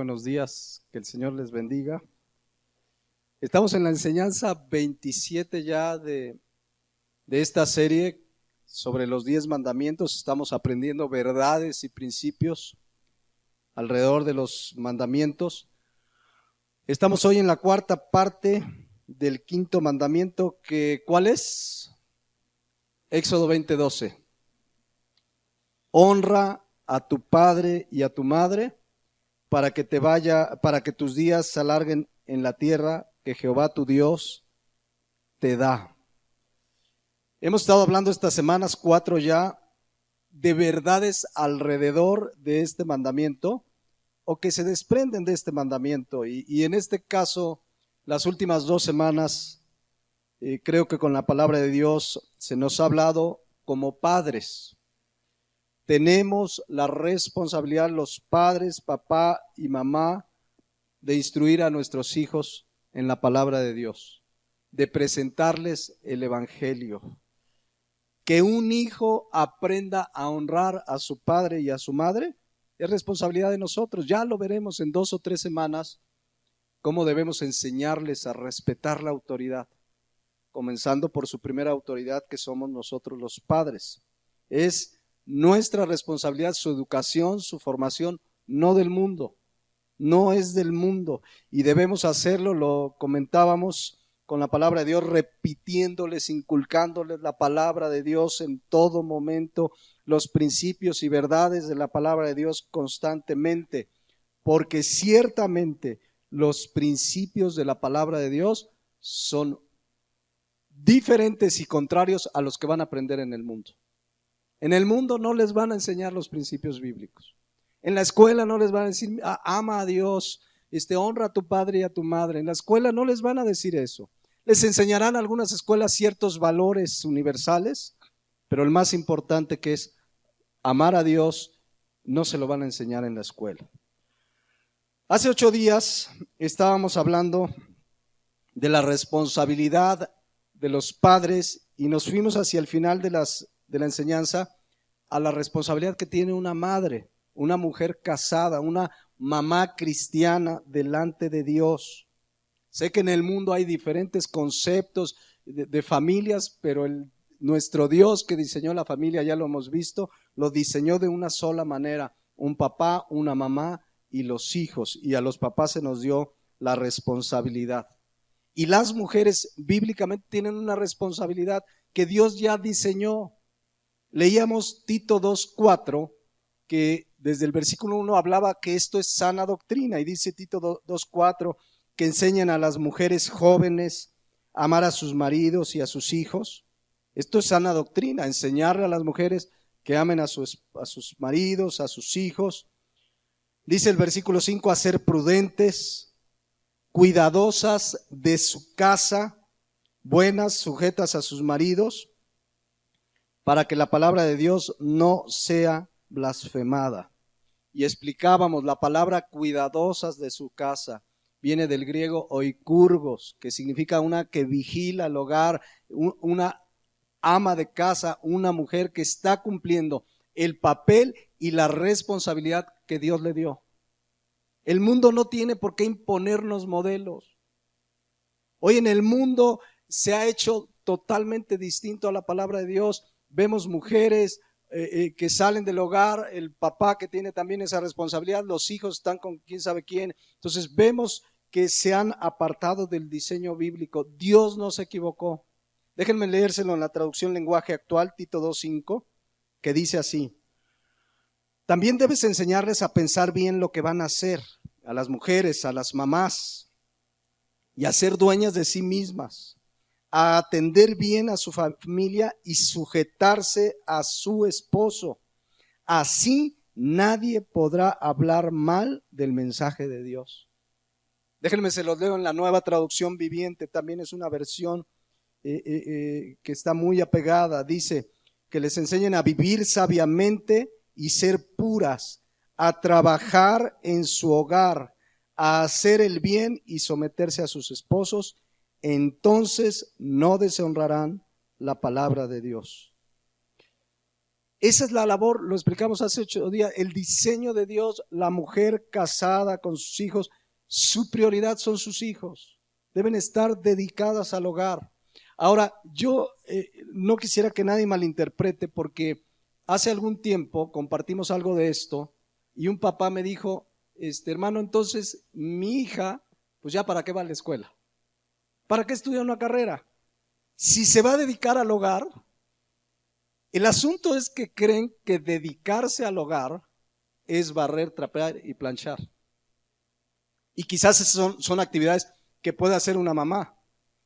buenos días, que el Señor les bendiga. Estamos en la enseñanza 27 ya de esta serie sobre los 10 mandamientos. Estamos aprendiendo verdades y principios alrededor de los mandamientos. Estamos hoy en la cuarta parte del quinto mandamiento, que ¿cuál es? Éxodo 20:12. Honra a tu padre y a tu madre para que tus días se alarguen en la tierra que Jehová tu Dios te da. Hemos estado hablando estas semanas 4 ya de verdades alrededor de este mandamiento o que se desprenden de este mandamiento, y en este caso las últimas 2 semanas creo que con la palabra de Dios se nos ha hablado como padres. Tenemos la responsabilidad, los padres, papá y mamá, de instruir a nuestros hijos en la palabra de Dios, de presentarles el evangelio. Que un hijo aprenda a honrar a su padre y a su madre es responsabilidad de nosotros. Ya lo veremos en 2 o 3 semanas, cómo debemos enseñarles a respetar la autoridad, comenzando por su primera autoridad, que somos nosotros los padres. Es nuestra responsabilidad, su educación, su formación, no del mundo, no es del mundo, y debemos hacerlo, lo comentábamos, con la palabra de Dios, repitiéndoles, inculcándoles la palabra de Dios en todo momento, los principios y verdades de la palabra de Dios constantemente, porque ciertamente los principios de la palabra de Dios son diferentes y contrarios a los que van a aprender en el mundo. En el mundo no les van a enseñar los principios bíblicos. En la escuela no les van a decir, ama a Dios, honra a tu padre y a tu madre. En la escuela no les van a decir eso. Les enseñarán algunas escuelas ciertos valores universales, pero el más importante, que es amar a Dios, no se lo van a enseñar en la escuela. Hace 8 días estábamos hablando de la responsabilidad de los padres y nos fuimos hacia el final de la enseñanza a la responsabilidad que tiene una madre, una mujer casada, una mamá cristiana delante de Dios. Sé que en el mundo hay diferentes conceptos de familias, pero nuestro Dios que diseñó la familia, ya lo hemos visto, lo diseñó de una sola manera: un papá, una mamá y los hijos, y a los papás se nos dio la responsabilidad. Y las mujeres bíblicamente tienen una responsabilidad que Dios ya diseñó. Leíamos Tito 2:4, que desde el versículo 1 hablaba que esto es sana doctrina, y dice Tito 2:4 que enseñan a las mujeres jóvenes a amar a sus maridos y a sus hijos. Esto es sana doctrina, enseñarle a las mujeres que amen a sus maridos, a sus hijos. Dice el versículo 5, a ser prudentes, cuidadosas de su casa, buenas, sujetas a sus maridos, para que la palabra de Dios no sea blasfemada. Y explicábamos, la palabra cuidadosas de su casa viene del griego oikurgos, que significa una que vigila el hogar, una ama de casa, una mujer que está cumpliendo el papel y la responsabilidad que Dios le dio. El mundo no tiene por qué imponernos modelos. Hoy en el mundo se ha hecho totalmente distinto a la palabra de Dios. Vemos mujeres que salen del hogar, el papá que tiene también esa responsabilidad, los hijos están con quién sabe quién. Entonces vemos que se han apartado del diseño bíblico. Dios no se equivocó. Déjenme leérselo en la traducción lenguaje actual, Tito 2:5, que dice así: también debes enseñarles a pensar bien lo que van a hacer, a las mujeres, a las mamás, y a ser dueñas de sí mismas, a atender bien a su familia y sujetarse a su esposo. Así nadie podrá hablar mal del mensaje de Dios. Déjenme, se los leo en la Nueva Traducción Viviente, también es una versión que está muy apegada. Dice que les enseñen a vivir sabiamente y ser puras, a trabajar en su hogar, a hacer el bien y someterse a sus esposos. Entonces no deshonrarán la palabra de Dios. Esa es la labor, lo explicamos hace 8 días, el diseño de Dios, la mujer casada con sus hijos, su prioridad son sus hijos, deben estar dedicadas al hogar. Ahora, yo no quisiera que nadie malinterprete, porque hace algún tiempo compartimos algo de esto y un papá me dijo, hermano, entonces mi hija, pues ya para qué va a la escuela, para qué estudia una carrera, si se va a dedicar al hogar. El asunto es que creen que dedicarse al hogar es barrer, trapear y planchar. Y quizás esas son actividades que puede hacer una mamá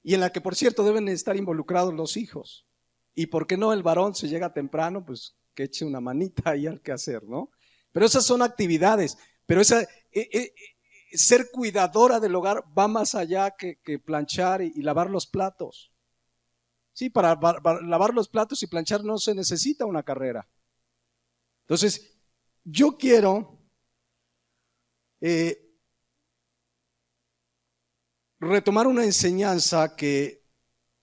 y en la que, por cierto, deben estar involucrados los hijos. Y por qué no el varón, se llega temprano, pues que eche una manita ahí al quehacer, ¿no? Pero esas son actividades. Pero ser cuidadora del hogar va más allá que planchar y lavar los platos. Sí, para lavar los platos y planchar no se necesita una carrera. Entonces, yo quiero retomar una enseñanza que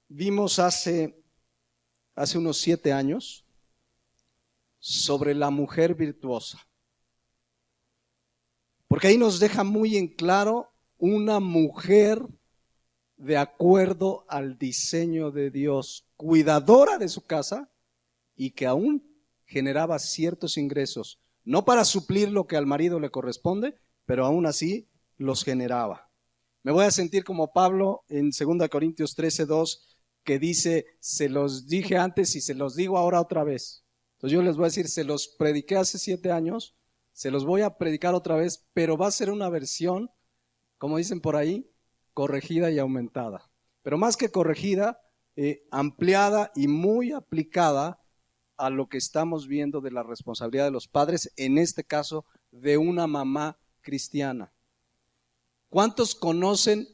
vimos hace unos 7 años sobre la mujer virtuosa. Porque ahí nos deja muy en claro una mujer de acuerdo al diseño de Dios, cuidadora de su casa y que aún generaba ciertos ingresos, no para suplir lo que al marido le corresponde, pero aún así los generaba. Me voy a sentir como Pablo en 2 Corintios 13:2, que dice, se los dije antes y se los digo ahora otra vez. Entonces yo les voy a decir, se los prediqué hace 7 años, se los voy a predicar otra vez, pero va a ser una versión, como dicen por ahí, corregida y aumentada. Pero más que corregida, ampliada y muy aplicada a lo que estamos viendo de la responsabilidad de los padres, en este caso de una mamá cristiana. ¿Cuántos conocen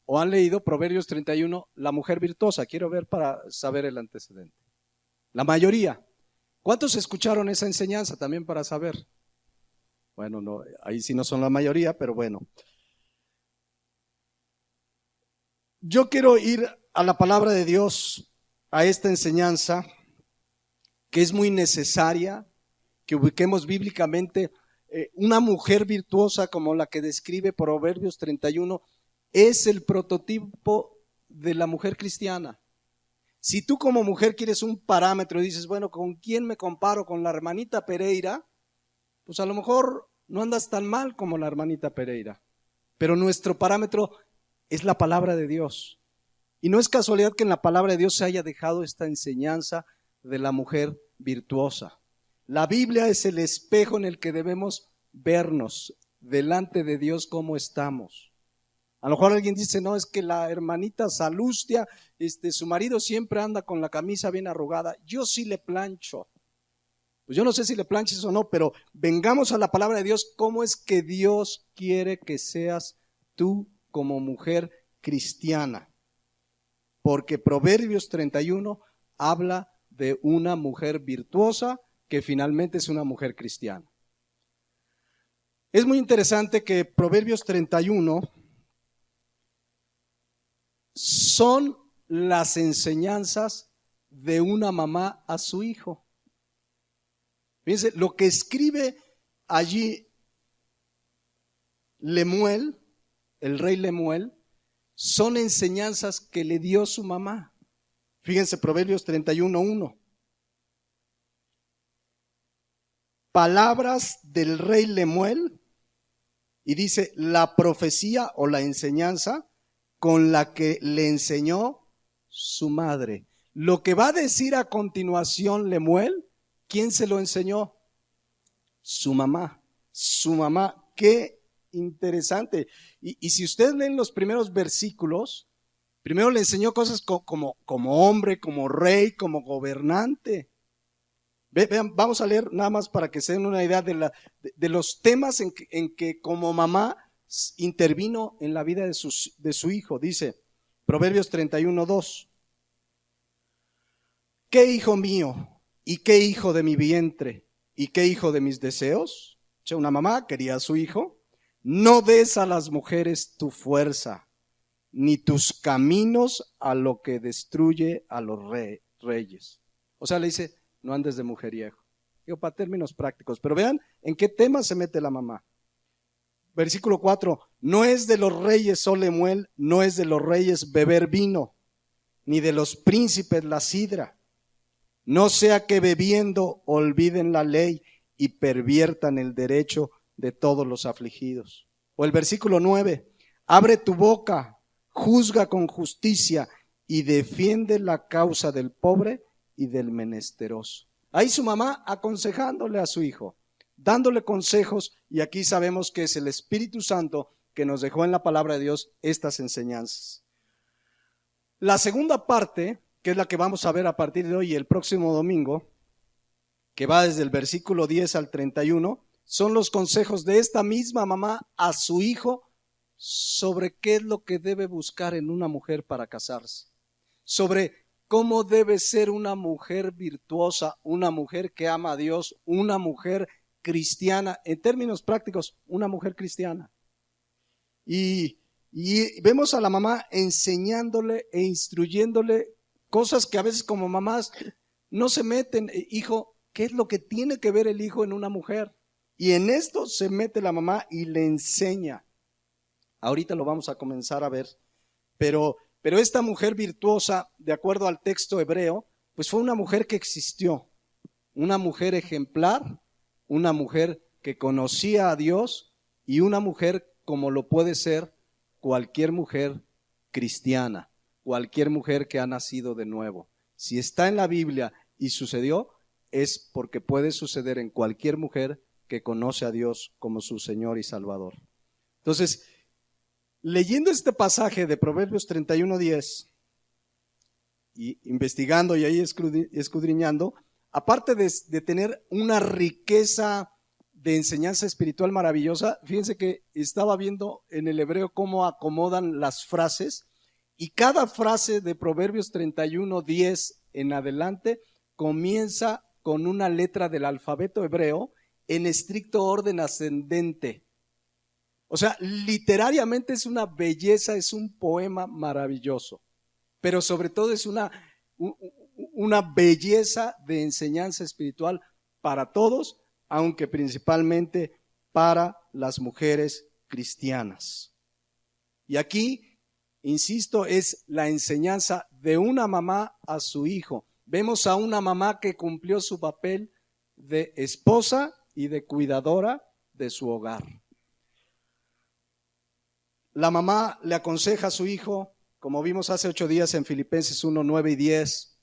o han leído Proverbios 31, la mujer virtuosa? Quiero ver para saber el antecedente. La mayoría. ¿Cuántos escucharon esa enseñanza también para saber? Bueno, no, ahí sí no son la mayoría, pero bueno. Yo quiero ir a la palabra de Dios, a esta enseñanza que es muy necesaria, que ubiquemos bíblicamente. Una mujer virtuosa como la que describe Proverbios 31 es el prototipo de la mujer cristiana. Si tú como mujer quieres un parámetro y dices, bueno, ¿con quién me comparo? ¿Con la hermanita Pereira? Pues a lo mejor no andas tan mal como la hermanita Pereira, pero nuestro parámetro es la palabra de Dios. Y no es casualidad que en la palabra de Dios se haya dejado esta enseñanza de la mujer virtuosa. La Biblia es el espejo en el que debemos vernos delante de Dios cómo estamos. A lo mejor alguien dice, no, es que la hermanita Salustia, su marido siempre anda con la camisa bien arrugada. Yo sí le plancho. Pues yo no sé si le planches o no, pero vengamos a la palabra de Dios. ¿Cómo es que Dios quiere que seas tú como mujer cristiana? Porque Proverbios 31 habla de una mujer virtuosa que finalmente es una mujer cristiana. Es muy interesante que Proverbios 31 son las enseñanzas de una mamá a su hijo. Fíjense, lo que escribe allí Lemuel, el rey Lemuel, son enseñanzas que le dio su mamá. Fíjense, Proverbios 31:1. Palabras del rey Lemuel, y dice la profecía o la enseñanza con la que le enseñó su madre. Lo que va a decir a continuación Lemuel, ¿quién se lo enseñó? Su mamá. Su mamá. Qué interesante. Y si ustedes leen los primeros versículos, primero le enseñó cosas como hombre, como rey, como gobernante. Vean, vamos a leer nada más para que se den una idea de los temas en que como mamá intervino en la vida de su hijo. Dice Proverbios 31:2. ¿Qué hijo mío y qué hijo de mi vientre y qué hijo de mis deseos? O sea, una mamá quería a su hijo. No des a las mujeres tu fuerza, ni tus caminos a lo que destruye a los reyes. O sea, le dice, no andes de mujeriego. Digo, para términos prácticos. Pero vean en qué tema se mete la mamá. Versículo 4, no es de los reyes, oh Lemuel, no es de los reyes beber vino, ni de los príncipes la sidra. No sea que bebiendo olviden la ley y perviertan el derecho de todos los afligidos. O el versículo 9, abre tu boca, juzga con justicia y defiende la causa del pobre y del menesteroso. Ahí su mamá aconsejándole a su hijo, dándole consejos, y aquí sabemos que es el Espíritu Santo que nos dejó en la palabra de Dios estas enseñanzas. La segunda parte, que es la que vamos a ver a partir de hoy y el próximo domingo, que va desde el versículo 10 al 31, son los consejos de esta misma mamá a su hijo sobre qué es lo que debe buscar en una mujer para casarse, sobre cómo debe ser una mujer virtuosa, una mujer que ama a Dios, una mujer cristiana, en términos prácticos, una mujer cristiana. Y vemos a la mamá enseñándole e instruyéndole cosas que a veces como mamás no se meten. Hijo, ¿qué es lo que tiene que ver el hijo en una mujer? Y en esto se mete la mamá y le enseña. Ahorita lo vamos a comenzar a ver. Pero esta mujer virtuosa, de acuerdo al texto hebreo, pues fue una mujer que existió, una mujer ejemplar, una mujer que conocía a Dios y una mujer como lo puede ser cualquier mujer cristiana, cualquier mujer que ha nacido de nuevo. Si está en la Biblia y sucedió, es porque puede suceder en cualquier mujer que conoce a Dios como su Señor y Salvador. Entonces, leyendo este pasaje de Proverbios 31:10 y investigando y ahí escudriñando, aparte de tener una riqueza de enseñanza espiritual maravillosa, fíjense que estaba viendo en el hebreo cómo acomodan las frases, y cada frase de Proverbios 31:10 en adelante comienza con una letra del alfabeto hebreo en estricto orden ascendente. O sea, literariamente es una belleza, es un poema maravilloso, pero sobre todo es una belleza de enseñanza espiritual para todos, aunque principalmente para las mujeres cristianas. Y aquí, insisto, es la enseñanza de una mamá a su hijo. Vemos a una mamá que cumplió su papel de esposa y de cuidadora de su hogar. La mamá le aconseja a su hijo, como vimos hace 8 días en Filipenses 1:9 y 10,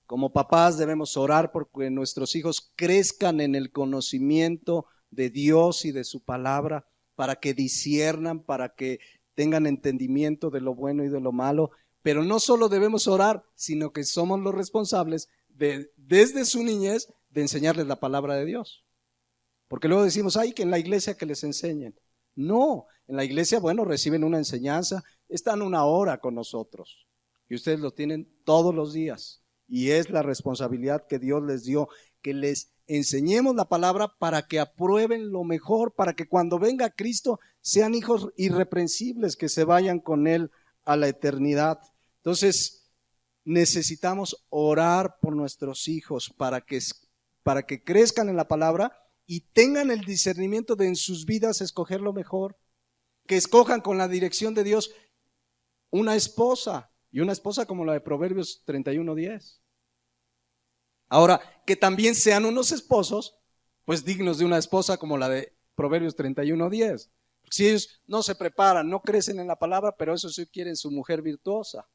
como papás debemos orar porque nuestros hijos crezcan en el conocimiento de Dios y de su palabra, para que disciernan, para que tengan entendimiento de lo bueno y de lo malo. Pero no solo debemos orar, sino que somos los responsables desde su niñez de enseñarles la palabra de Dios. Porque luego decimos, ay, que en la iglesia que les enseñen. No, en la iglesia, bueno, reciben una enseñanza, están 1 hora con nosotros y ustedes lo tienen todos los días, y es la responsabilidad que Dios les dio, que les enseñemos la palabra para que aprueben lo mejor, para que cuando venga Cristo sean hijos irreprensibles, que se vayan con Él a la eternidad. Entonces necesitamos orar por nuestros hijos para que crezcan en la palabra y tengan el discernimiento de en sus vidas escoger lo mejor, que escojan con la dirección de Dios una esposa, y una esposa como la de Proverbios 31:10. Ahora, que también sean unos esposos, pues dignos de una esposa como la de Proverbios 31:10. Si ellos no se preparan, no crecen en la palabra, pero eso sí quieren su mujer virtuosa.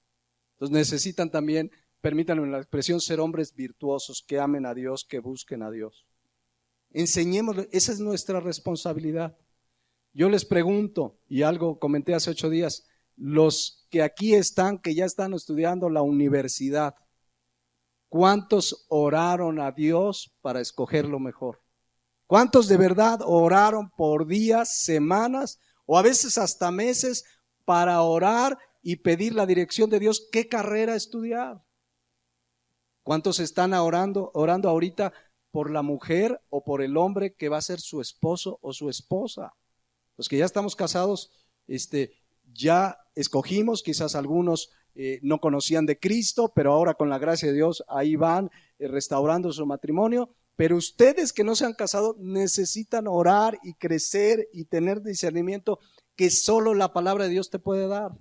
Entonces necesitan también, permítanme la expresión, ser hombres virtuosos, que amen a Dios, que busquen a Dios. Enseñémosle, esa es nuestra responsabilidad. Yo les pregunto, y algo comenté hace 8 días, los que aquí están, que ya están estudiando la universidad, ¿cuántos oraron a Dios para escoger lo mejor? ¿Cuántos de verdad oraron por días, semanas o a veces hasta meses para orar y pedir la dirección de Dios qué carrera estudiar? ¿Cuántos están orando ahorita por la mujer o por el hombre que va a ser su esposo o su esposa? Los que ya estamos casados, ya escogimos, quizás algunos no conocían de Cristo, pero ahora con la gracia de Dios ahí van restaurando su matrimonio, Pero ustedes que no se han casado necesitan orar y crecer y tener discernimiento que solo la palabra de Dios te puede dar.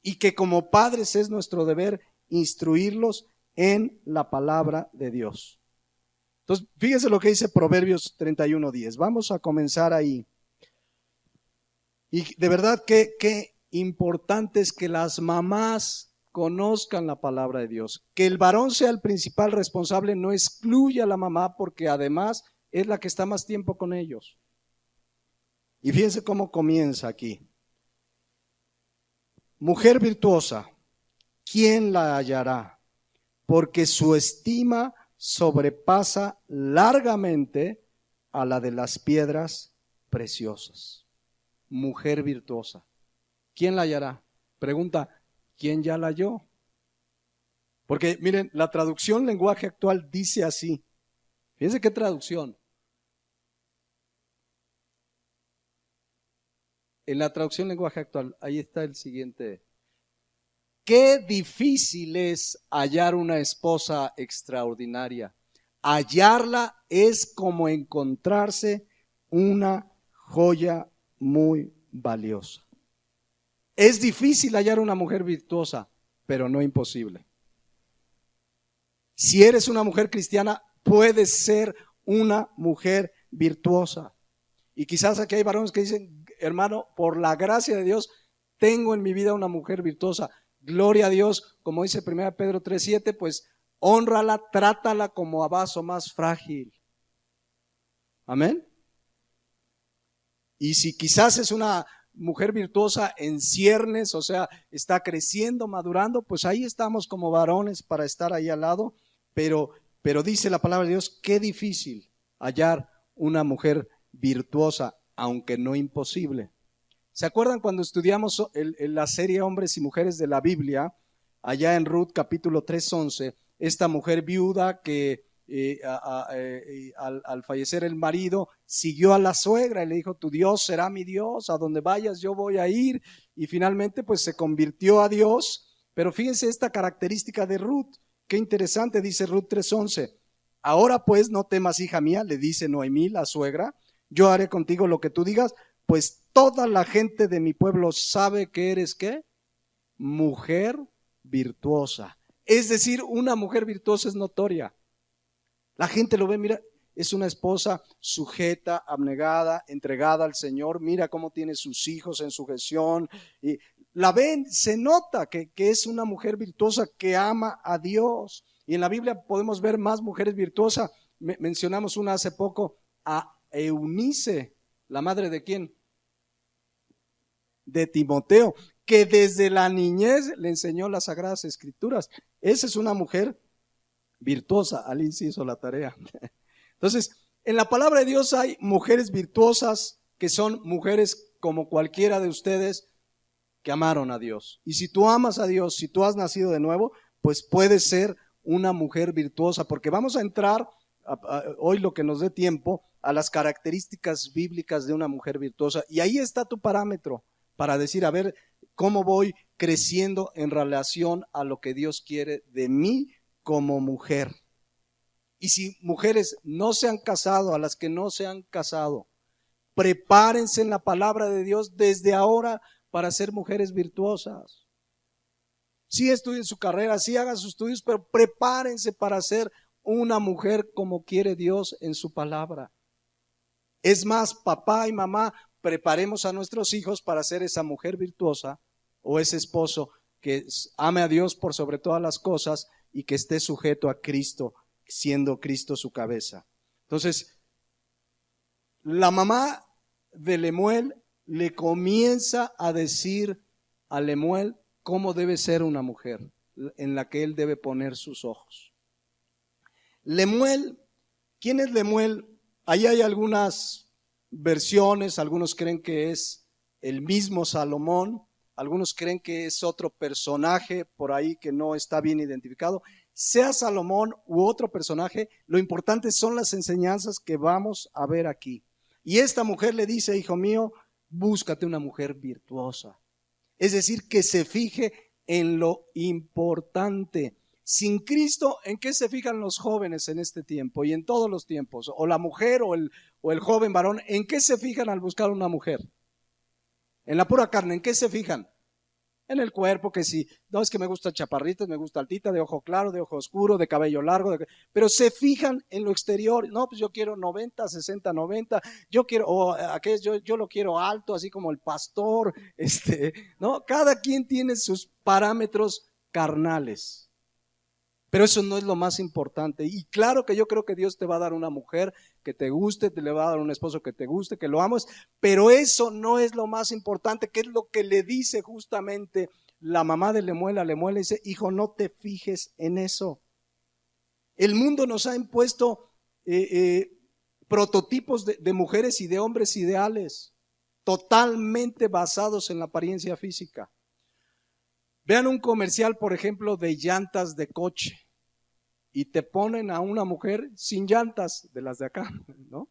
Y que como padres es nuestro deber instruirlos en la palabra de Dios. Entonces, fíjense lo que dice Proverbios 31:10. Vamos a comenzar ahí. Y de verdad qué importante es que las mamás conozcan la palabra de Dios. Que el varón sea el principal responsable no excluye a la mamá, porque además es la que está más tiempo con ellos. Y fíjense cómo comienza aquí. Mujer virtuosa, ¿quién la hallará? Porque su estima sobrepasa largamente a la de las piedras preciosas. Mujer virtuosa, ¿quién la hallará? Pregunta, ¿quién ya la halló? Porque miren, la traducción lenguaje actual dice así. Fíjense qué traducción. En la traducción lenguaje actual, ahí está el siguiente. Qué difícil es hallar una esposa extraordinaria. Hallarla es como encontrarse una joya muy valiosa. Es difícil hallar una mujer virtuosa, pero no imposible. Si eres una mujer cristiana, puedes ser una mujer virtuosa. Y quizás aquí hay varones que dicen, hermano, por la gracia de Dios, tengo en mi vida una mujer virtuosa. Gloria a Dios, como dice 1 Pedro 3:7, pues hónrala, trátala como a vaso más frágil. Amén. Y si quizás es una mujer virtuosa en ciernes, o sea, está creciendo, madurando, pues ahí estamos como varones para estar ahí al lado. Pero dice la palabra de Dios, qué difícil hallar una mujer virtuosa, aunque no imposible. ¿Se acuerdan cuando estudiamos la serie Hombres y Mujeres de la Biblia? Allá en Ruth capítulo 3:11, esta mujer viuda que al fallecer el marido siguió a la suegra y le dijo, tu Dios será mi Dios, a donde vayas yo voy a ir, y finalmente pues se convirtió a Dios. Pero fíjense esta característica de Ruth, qué interesante, dice Ruth 3:11. Ahora pues no temas, hija mía, le dice Noemí, la suegra, yo haré contigo lo que tú digas, pues toda la gente de mi pueblo sabe que eres ¿qué? Mujer virtuosa. Es decir, una mujer virtuosa es notoria. La gente lo ve, mira, es una esposa sujeta, abnegada, entregada al Señor, mira cómo tiene sus hijos en sujeción, y la ven, se nota que es una mujer virtuosa que ama a Dios. Y en la Biblia podemos ver más mujeres virtuosas. Mencionamos una hace poco, a Eunice, la madre de ¿quién? De Timoteo, que desde la niñez le enseñó las Sagradas Escrituras. Esa es una mujer virtuosa. Alicia hizo la tarea. Entonces, en la palabra de Dios hay mujeres virtuosas que son mujeres como cualquiera de ustedes que amaron a Dios. Y si tú amas a Dios, si tú has nacido de nuevo, pues puedes ser una mujer virtuosa, porque vamos a entrar hoy, lo que nos dé tiempo, a las características bíblicas de una mujer virtuosa. Y ahí está tu parámetro para decir, a ver, ¿cómo voy creciendo en relación a lo que Dios quiere de mí como mujer? Y si mujeres no se han casado, a las que no se han casado, prepárense en la palabra de Dios desde ahora para ser mujeres virtuosas. Sí estudien su carrera, sí hagan sus estudios, pero prepárense para ser una mujer como quiere Dios en su palabra. Es más, papá y mamá, preparemos a nuestros hijos para ser esa mujer virtuosa o ese esposo que ame a Dios por sobre todas las cosas y que esté sujeto a Cristo, siendo Cristo su cabeza. Entonces, la mamá de Lemuel le comienza a decir a Lemuel cómo debe ser una mujer en la que él debe poner sus ojos. Lemuel, ¿quién es Lemuel? Ahí hay algunas versiones, algunos creen que es el mismo Salomón, algunos creen que es otro personaje por ahí que no está bien identificado. Sea Salomón u otro personaje, lo importante son las enseñanzas que vamos a ver aquí. Y esta mujer le dice, hijo mío, búscate una mujer virtuosa. Es decir, que se fije en lo importante. sin Cristo, ¿en qué se fijan los jóvenes en este tiempo y en todos los tiempos? O la mujer o el joven varón, ¿en qué se fijan al buscar una mujer? En la pura carne, ¿en qué se fijan? En el cuerpo, que sí, no es que me gusta chaparritas, me gusta altita, de ojo claro, de ojo oscuro, de cabello largo, pero se fijan en lo exterior. No, pues yo quiero 90, 60, 90, yo quiero, yo lo quiero alto, así como el pastor, ¿no? Cada quien tiene sus parámetros carnales. Pero eso no es lo más importante. Y claro que yo creo que Dios te va a dar una mujer que te guste, te le va a dar un esposo que te guste, que lo ames, pero eso no es lo más importante, que es lo que le dice justamente la mamá de Lemuel a Lemuel. Le dice, hijo, no te fijes en eso. El mundo nos ha impuesto prototipos de mujeres y de hombres ideales, totalmente basados en la apariencia física. Vean un comercial, por ejemplo, de llantas de coche. Y te ponen a una mujer sin llantas, de las de acá, ¿no?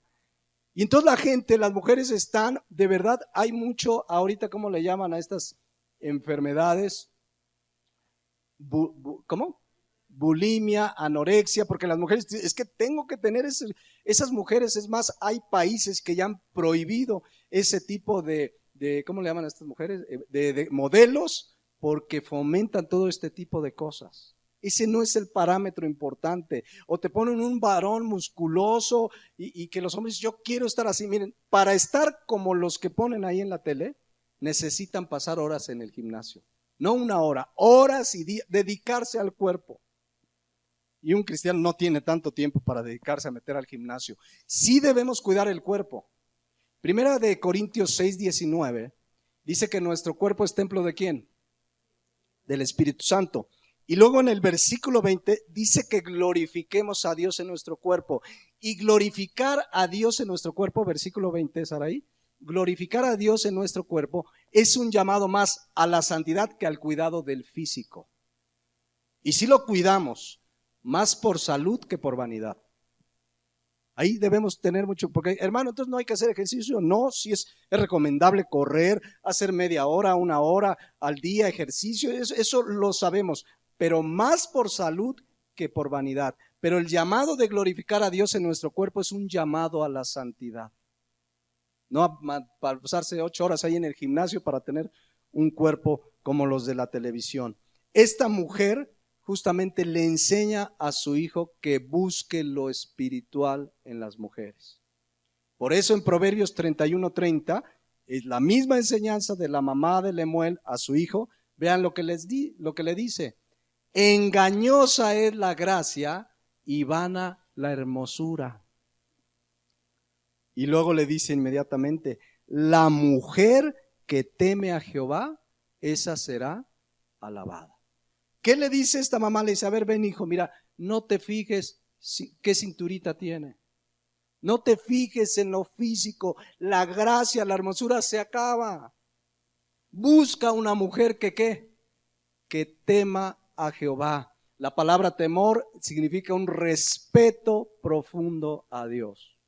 Y entonces la gente, las mujeres están, de verdad, hay mucho, ahorita, ¿cómo le llaman a estas enfermedades? ¿Cómo? Bulimia, anorexia, porque las mujeres, es que tengo que tener esas mujeres, es más, hay países que ya han prohibido ese tipo de ¿cómo le llaman a estas mujeres? De modelos, porque fomentan todo este tipo de cosas. Ese no es el parámetro importante. O te ponen un varón musculoso y que los hombres, yo quiero estar así. Miren, para estar como los que ponen ahí en la tele, necesitan pasar horas en el gimnasio. No una hora, horas y dedicarse al cuerpo. Y un cristiano no tiene tanto tiempo para dedicarse a meter al gimnasio. Sí debemos cuidar el cuerpo. Primera de Corintios 6:19 dice que nuestro cuerpo es templo ¿de quién? Del Espíritu Santo. Y luego en el versículo 20 dice que glorifiquemos a Dios en nuestro cuerpo. Y glorificar a Dios en nuestro cuerpo, versículo 20, Saraí, glorificar a Dios en nuestro cuerpo es un llamado más a la santidad que al cuidado del físico. Y si lo cuidamos, más por salud que por vanidad. Ahí debemos tener mucho, porque hermano, entonces no hay que hacer ejercicio. No, sí es recomendable correr, hacer media hora, una hora al día ejercicio, eso lo sabemos, pero más por salud que por vanidad. Pero el llamado de glorificar a Dios en nuestro cuerpo es un llamado a la santidad. No a pasarse 8 horas ahí en el gimnasio para tener un cuerpo como los de la televisión. Esta mujer justamente le enseña a su hijo que busque lo espiritual en las mujeres. Por eso en Proverbios 31:30 es la misma enseñanza de la mamá de Lemuel a su hijo. Vean lo que le dice. Engañosa es la gracia y vana la hermosura. Y luego le dice inmediatamente, la mujer que teme a Jehová, esa será alabada. ¿Qué le dice esta mamá? Le dice, a ver, ven hijo, mira, no te fijes qué cinturita tiene. No te fijes en lo físico, la gracia, la hermosura se acaba. Busca una mujer que tema a Jehová. La palabra temor significa un respeto profundo a Dios.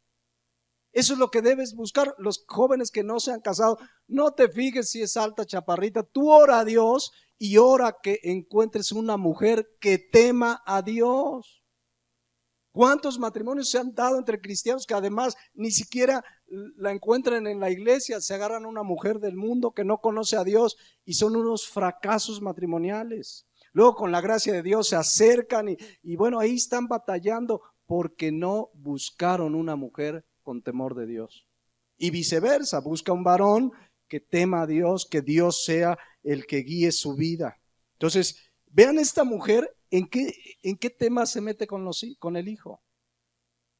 Eso es lo que debes buscar. Los jóvenes que no se han casado, no te fijes si es alta, chaparrita, tú ora a Dios y ora que encuentres una mujer que tema a Dios. ¿Cuántos matrimonios se han dado entre cristianos que además ni siquiera la encuentran en la iglesia? Se agarran a una mujer del mundo que no conoce a Dios y son unos fracasos matrimoniales. Luego con la gracia de Dios se acercan y bueno, ahí están batallando porque no buscaron una mujer con temor de Dios. Y viceversa, busca un varón que tema a Dios, que Dios sea el que guíe su vida. Entonces, vean esta mujer en qué tema se mete con el hijo.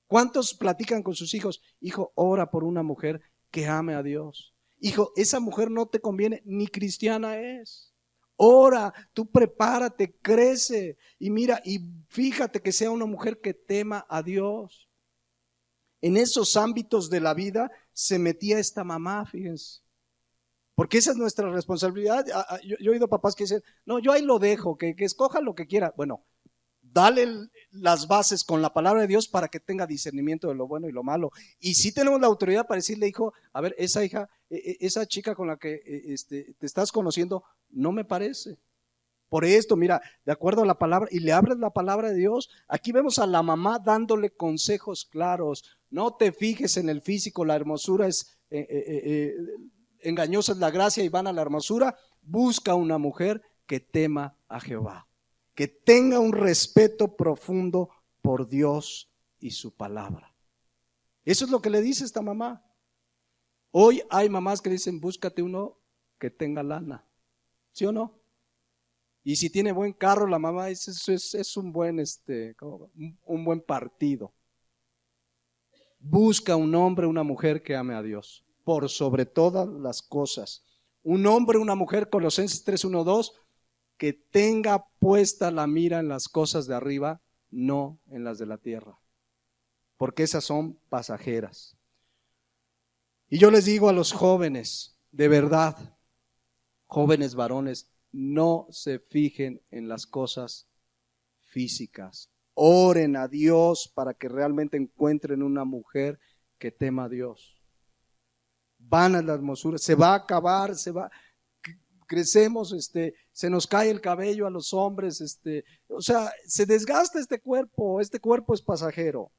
¿Cuántos platican con sus hijos? Hijo, ora por una mujer que ame a Dios. Hijo, esa mujer no te conviene, ni cristiana es. Ora, tú prepárate, crece y mira y fíjate que sea una mujer que tema a Dios. En esos ámbitos de la vida se metía esta mamá, fíjense. Porque esa es nuestra responsabilidad. Yo he oído papás que dicen, no, yo ahí lo dejo, que escoja lo que quiera. Bueno, dale las bases con la palabra de Dios para que tenga discernimiento de lo bueno y lo malo. Y sí tenemos la autoridad para decirle, hijo, a ver, esa hija, esa chica con la que te estás conociendo, no me parece. por esto, mira, de acuerdo a la palabra, y le abres la palabra de Dios. Aquí vemos a la mamá dándole consejos claros. No te fijes en el físico, la hermosura es engañosa es la gracia y vana la hermosura. Busca una mujer que tema a Jehová, que tenga un respeto profundo por Dios y su palabra. Eso es lo que le dice esta mamá. Hoy hay mamás que dicen, búscate uno que tenga lana, ¿sí o no? Y si tiene buen carro, la mamá dice, eso es un buen, un buen partido. Busca un hombre, una mujer que ame a Dios, por sobre todas las cosas. Un hombre, una mujer, Colosenses 3:1-2, que tenga puesta la mira en las cosas de arriba, no en las de la tierra, porque esas son pasajeras. Y yo les digo a los jóvenes, de verdad, jóvenes varones, no se fijen en las cosas físicas. Oren a Dios para que realmente encuentren una mujer que tema a Dios. Van a la hermosura, se va a acabar, crecemos, se nos cae el cabello a los hombres, o sea, se desgasta este cuerpo es pasajero.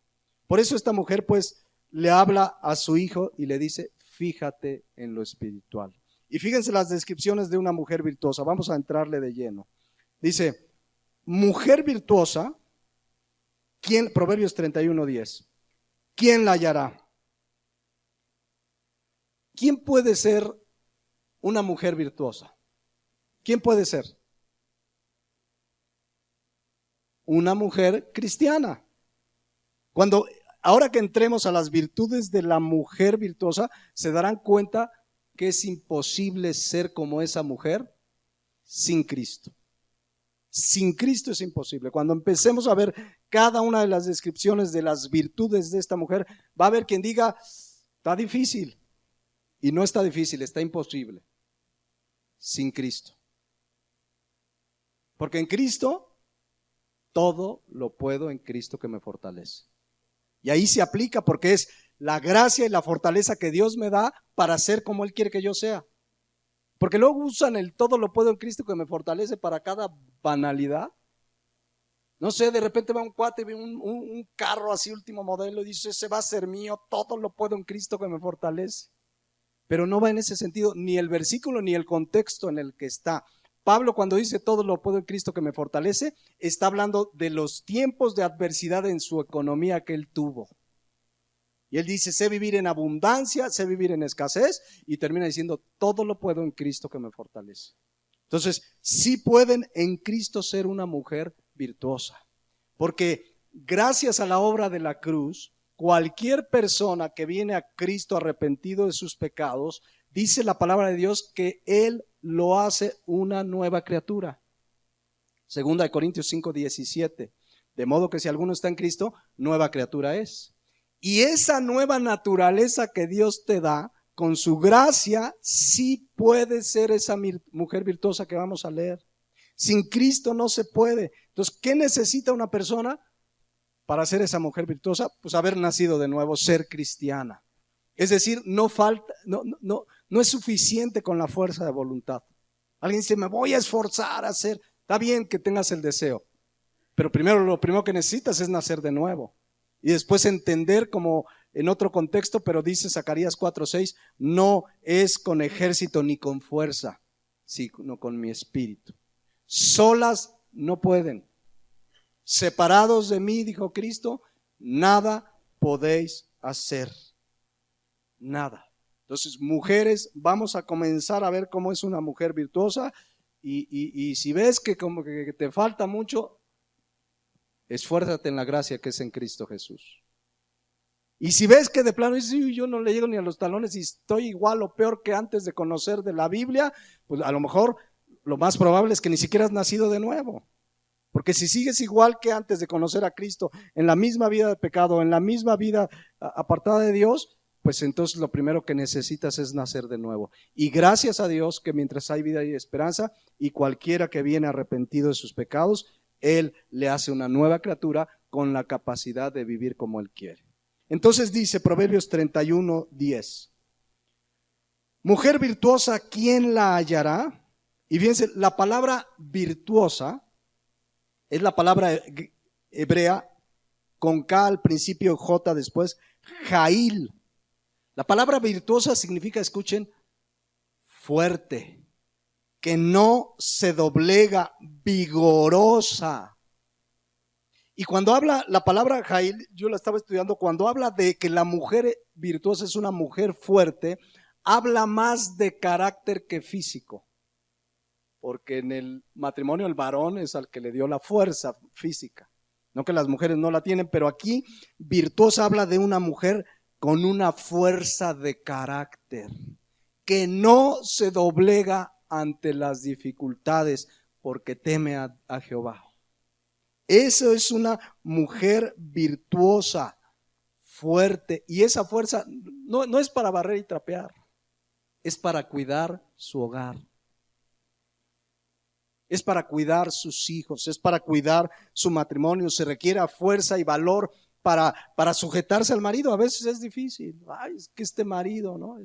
Por eso esta mujer pues le habla a su hijo y le dice, fíjate en lo espiritual. Y fíjense las descripciones de una mujer virtuosa, vamos a entrarle de lleno. Dice, mujer virtuosa, ¿quién? Proverbios 31:10, ¿quién la hallará? ¿Quién puede ser una mujer virtuosa? ¿Quién puede ser? Una mujer cristiana. Ahora que entremos a las virtudes de la mujer virtuosa, se darán cuenta que es imposible ser como esa mujer sin Cristo. Sin Cristo es imposible. Cuando empecemos a ver cada una de las descripciones de las virtudes de esta mujer, va a haber quien diga, está difícil. Y no está difícil, está imposible. Sin Cristo. Porque en Cristo, todo lo puedo en Cristo que me fortalece. Y ahí se aplica porque es la gracia y la fortaleza que Dios me da para ser como Él quiere que yo sea. Porque luego usan el todo lo puedo en Cristo que me fortalece para cada banalidad. No sé, de repente va un cuate y ve un carro así último modelo y dice, ese va a ser mío, todo lo puedo en Cristo que me fortalece. Pero no va en ese sentido ni el versículo ni el contexto en el que está. Pablo cuando dice todo lo puedo en Cristo que me fortalece, está hablando de los tiempos de adversidad en su economía que él tuvo. Y él dice, sé vivir en abundancia, sé vivir en escasez, y termina diciendo, todo lo puedo en Cristo que me fortalece. Entonces, sí pueden en Cristo ser una mujer virtuosa, porque gracias a la obra de la cruz, cualquier persona que viene a Cristo arrepentido de sus pecados, dice la palabra de Dios que Él lo hace una nueva criatura. 2 Corintios 5:17, de modo que si alguno está en Cristo, nueva criatura es. Y esa nueva naturaleza que Dios te da, con su gracia, sí puede ser esa mujer virtuosa que vamos a leer. Sin Cristo no se puede. Entonces, ¿qué necesita una persona para ser esa mujer virtuosa? Pues haber nacido de nuevo, ser cristiana. Es decir, no es suficiente con la fuerza de voluntad. Alguien dice, me voy a esforzar a hacer. Está bien que tengas el deseo, pero lo primero que necesitas es nacer de nuevo. Y después entender como en otro contexto, pero dice Zacarías 4:6, no es con ejército ni con fuerza, sino con mi espíritu. Solas no pueden. Separados de mí, dijo Cristo, nada podéis hacer. Nada. Entonces, mujeres, vamos a comenzar a ver cómo es una mujer virtuosa y si ves que como que te falta mucho, esfuérzate en la gracia que es en Cristo Jesús. Y si ves que de plano dices, yo no le llego ni a los talones y estoy igual o peor que antes de conocer de la Biblia, pues a lo mejor lo más probable es que ni siquiera has nacido de nuevo. Porque si sigues igual que antes de conocer a Cristo, en la misma vida de pecado, en la misma vida apartada de Dios, pues entonces lo primero que necesitas es nacer de nuevo. Y gracias a Dios que mientras hay vida hay esperanza, y cualquiera que viene arrepentido de sus pecados, Él le hace una nueva criatura con la capacidad de vivir como Él quiere. Entonces dice Proverbios 31:10, mujer virtuosa, ¿quién la hallará? Y fíjense, la palabra virtuosa es la palabra hebrea con K al principio, J después, Jail. La palabra virtuosa significa, escuchen, fuerte, que no se doblega, vigorosa. Y cuando habla la palabra Jail, yo la estaba estudiando, cuando habla de que la mujer virtuosa es una mujer fuerte, habla más de carácter que físico. Porque en el matrimonio el varón es al que le dio la fuerza física. No que las mujeres no la tienen, pero aquí virtuosa habla de una mujer con una fuerza de carácter, que no se doblega ante las dificultades porque teme a Jehová. Eso es una mujer virtuosa, fuerte, y esa fuerza no es para barrer y trapear, es para cuidar su hogar. Es para cuidar sus hijos, es para cuidar su matrimonio. Se requiere fuerza y valor para sujetarse al marido. A veces es difícil. Ay, es que este marido, ¿no?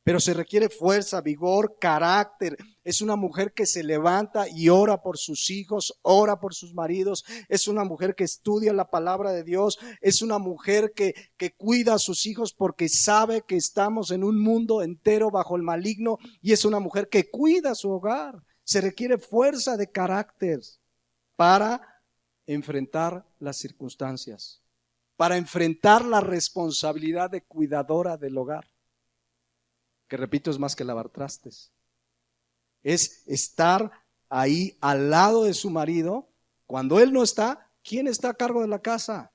Pero se requiere fuerza, vigor, carácter. Es una mujer que se levanta y ora por sus hijos, ora por sus maridos. Es una mujer que estudia la palabra de Dios. Es una mujer que cuida a sus hijos porque sabe que estamos en un mundo entero bajo el maligno. Y es una mujer que cuida su hogar. Se requiere fuerza de carácter para enfrentar las circunstancias, para enfrentar la responsabilidad de cuidadora del hogar, que repito es más que lavar trastes. Es estar ahí al lado de su marido. Cuando él no está, ¿quién está a cargo de la casa?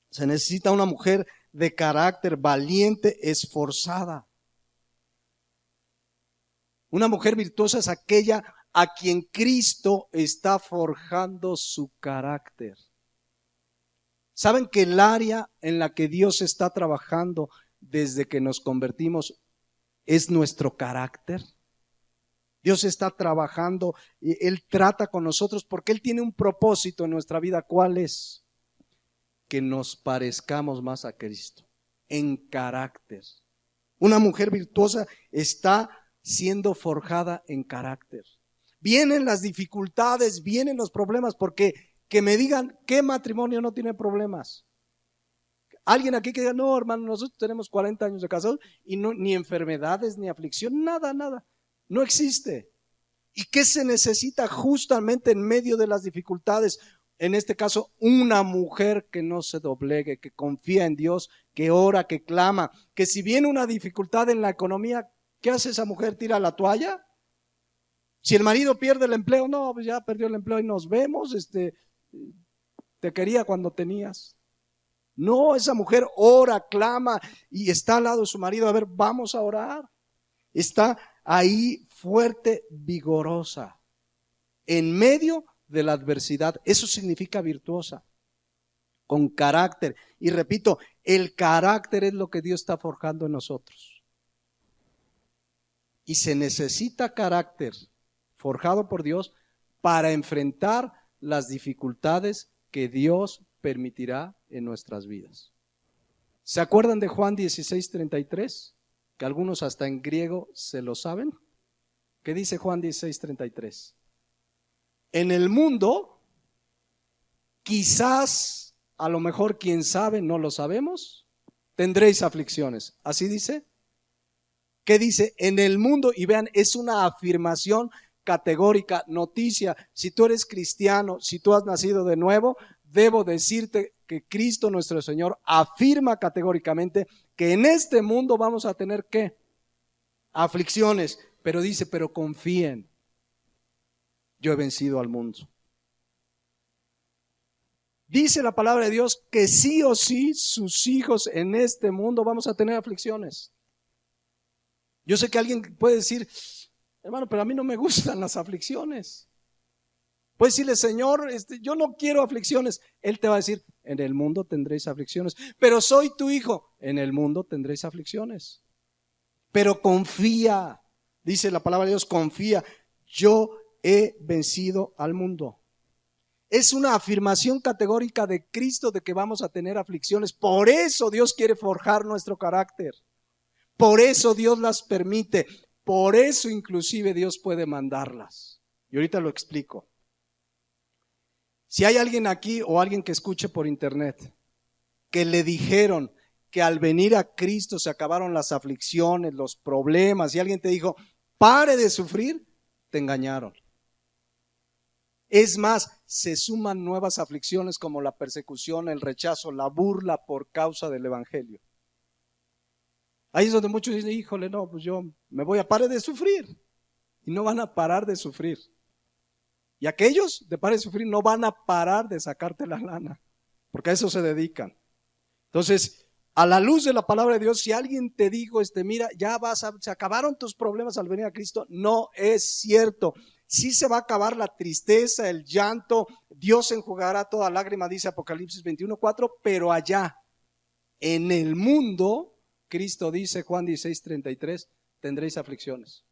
Se necesita una mujer de carácter, valiente, esforzada. Una mujer virtuosa es aquella a quien Cristo está forjando su carácter. ¿Saben que el área en la que Dios está trabajando desde que nos convertimos es nuestro carácter? Dios está trabajando, Él trata con nosotros porque Él tiene un propósito en nuestra vida. ¿Cuál es? Que nos parezcamos más a Cristo en carácter. Una mujer virtuosa está siendo forjada en carácter. Vienen las dificultades, vienen los problemas, porque que me digan qué matrimonio no tiene problemas. Alguien aquí que diga, no hermano, nosotros tenemos 40 años de casados y no, ni enfermedades, ni aflicción, nada, no existe. ¿Y qué se necesita justamente en medio de las dificultades? En este caso, una mujer que no se doblegue, que confía en Dios, que ora, que clama, que si viene una dificultad en la economía, ¿qué hace esa mujer? ¿Tira la toalla? Si el marido pierde el empleo, no, pues ya perdió el empleo y nos vemos, te quería cuando tenías. No, esa mujer ora, clama y está al lado de su marido. A ver, vamos a orar. Está ahí fuerte, vigorosa, en medio de la adversidad. Eso significa virtuosa, con carácter. Y repito, el carácter es lo que Dios está forjando en nosotros. Y se necesita carácter forjado por Dios para enfrentar las dificultades que Dios permitirá en nuestras vidas. ¿Se acuerdan de Juan 16:33? Que algunos hasta en griego se lo saben. ¿Qué dice Juan 16:33? En el mundo, quizás, a lo mejor, quién sabe, no lo sabemos, tendréis aflicciones. ¿Así dice? ¿Qué dice? En el mundo, y vean, es una afirmación categórica, noticia. Si tú eres cristiano, si tú has nacido de nuevo, debo decirte que Cristo nuestro Señor afirma categóricamente que en este mundo vamos a tener ¿qué? Aflicciones, pero dice, pero confíen, yo he vencido al mundo. Dice la palabra de Dios que sí o sí sus hijos en este mundo vamos a tener aflicciones. Yo sé que alguien puede decir, hermano, pero a mí no me gustan las aflicciones. Puedes decirle, Señor, yo no quiero aflicciones. Él te va a decir, en el mundo tendréis aflicciones. Pero soy tu hijo, en el mundo tendréis aflicciones. Pero confía, dice la palabra de Dios, confía, yo he vencido al mundo. Es una afirmación categórica de Cristo de que vamos a tener aflicciones. Por eso Dios quiere forjar nuestro carácter. Por eso Dios las permite. Por eso inclusive Dios puede mandarlas. Y ahorita lo explico. Si hay alguien aquí o alguien que escuche por internet que le dijeron que al venir a Cristo se acabaron las aflicciones, los problemas, y alguien te dijo, pare de sufrir, te engañaron. Es más, se suman nuevas aflicciones como la persecución, el rechazo, la burla por causa del evangelio. Ahí es donde muchos dicen, híjole, no, pues yo me voy a parar de sufrir. Y no van a parar de sufrir. Y aquellos de parar de sufrir no van a parar de sacarte la lana, porque a eso se dedican. Entonces, a la luz de la palabra de Dios, si alguien te dijo, mira, se acabaron tus problemas al venir a Cristo, no es cierto. Sí se va a acabar la tristeza, el llanto, Dios enjugará toda lágrima, dice Apocalipsis 21:4, pero allá, en el mundo, Cristo dice, Juan 16:33, tendréis aflicciones.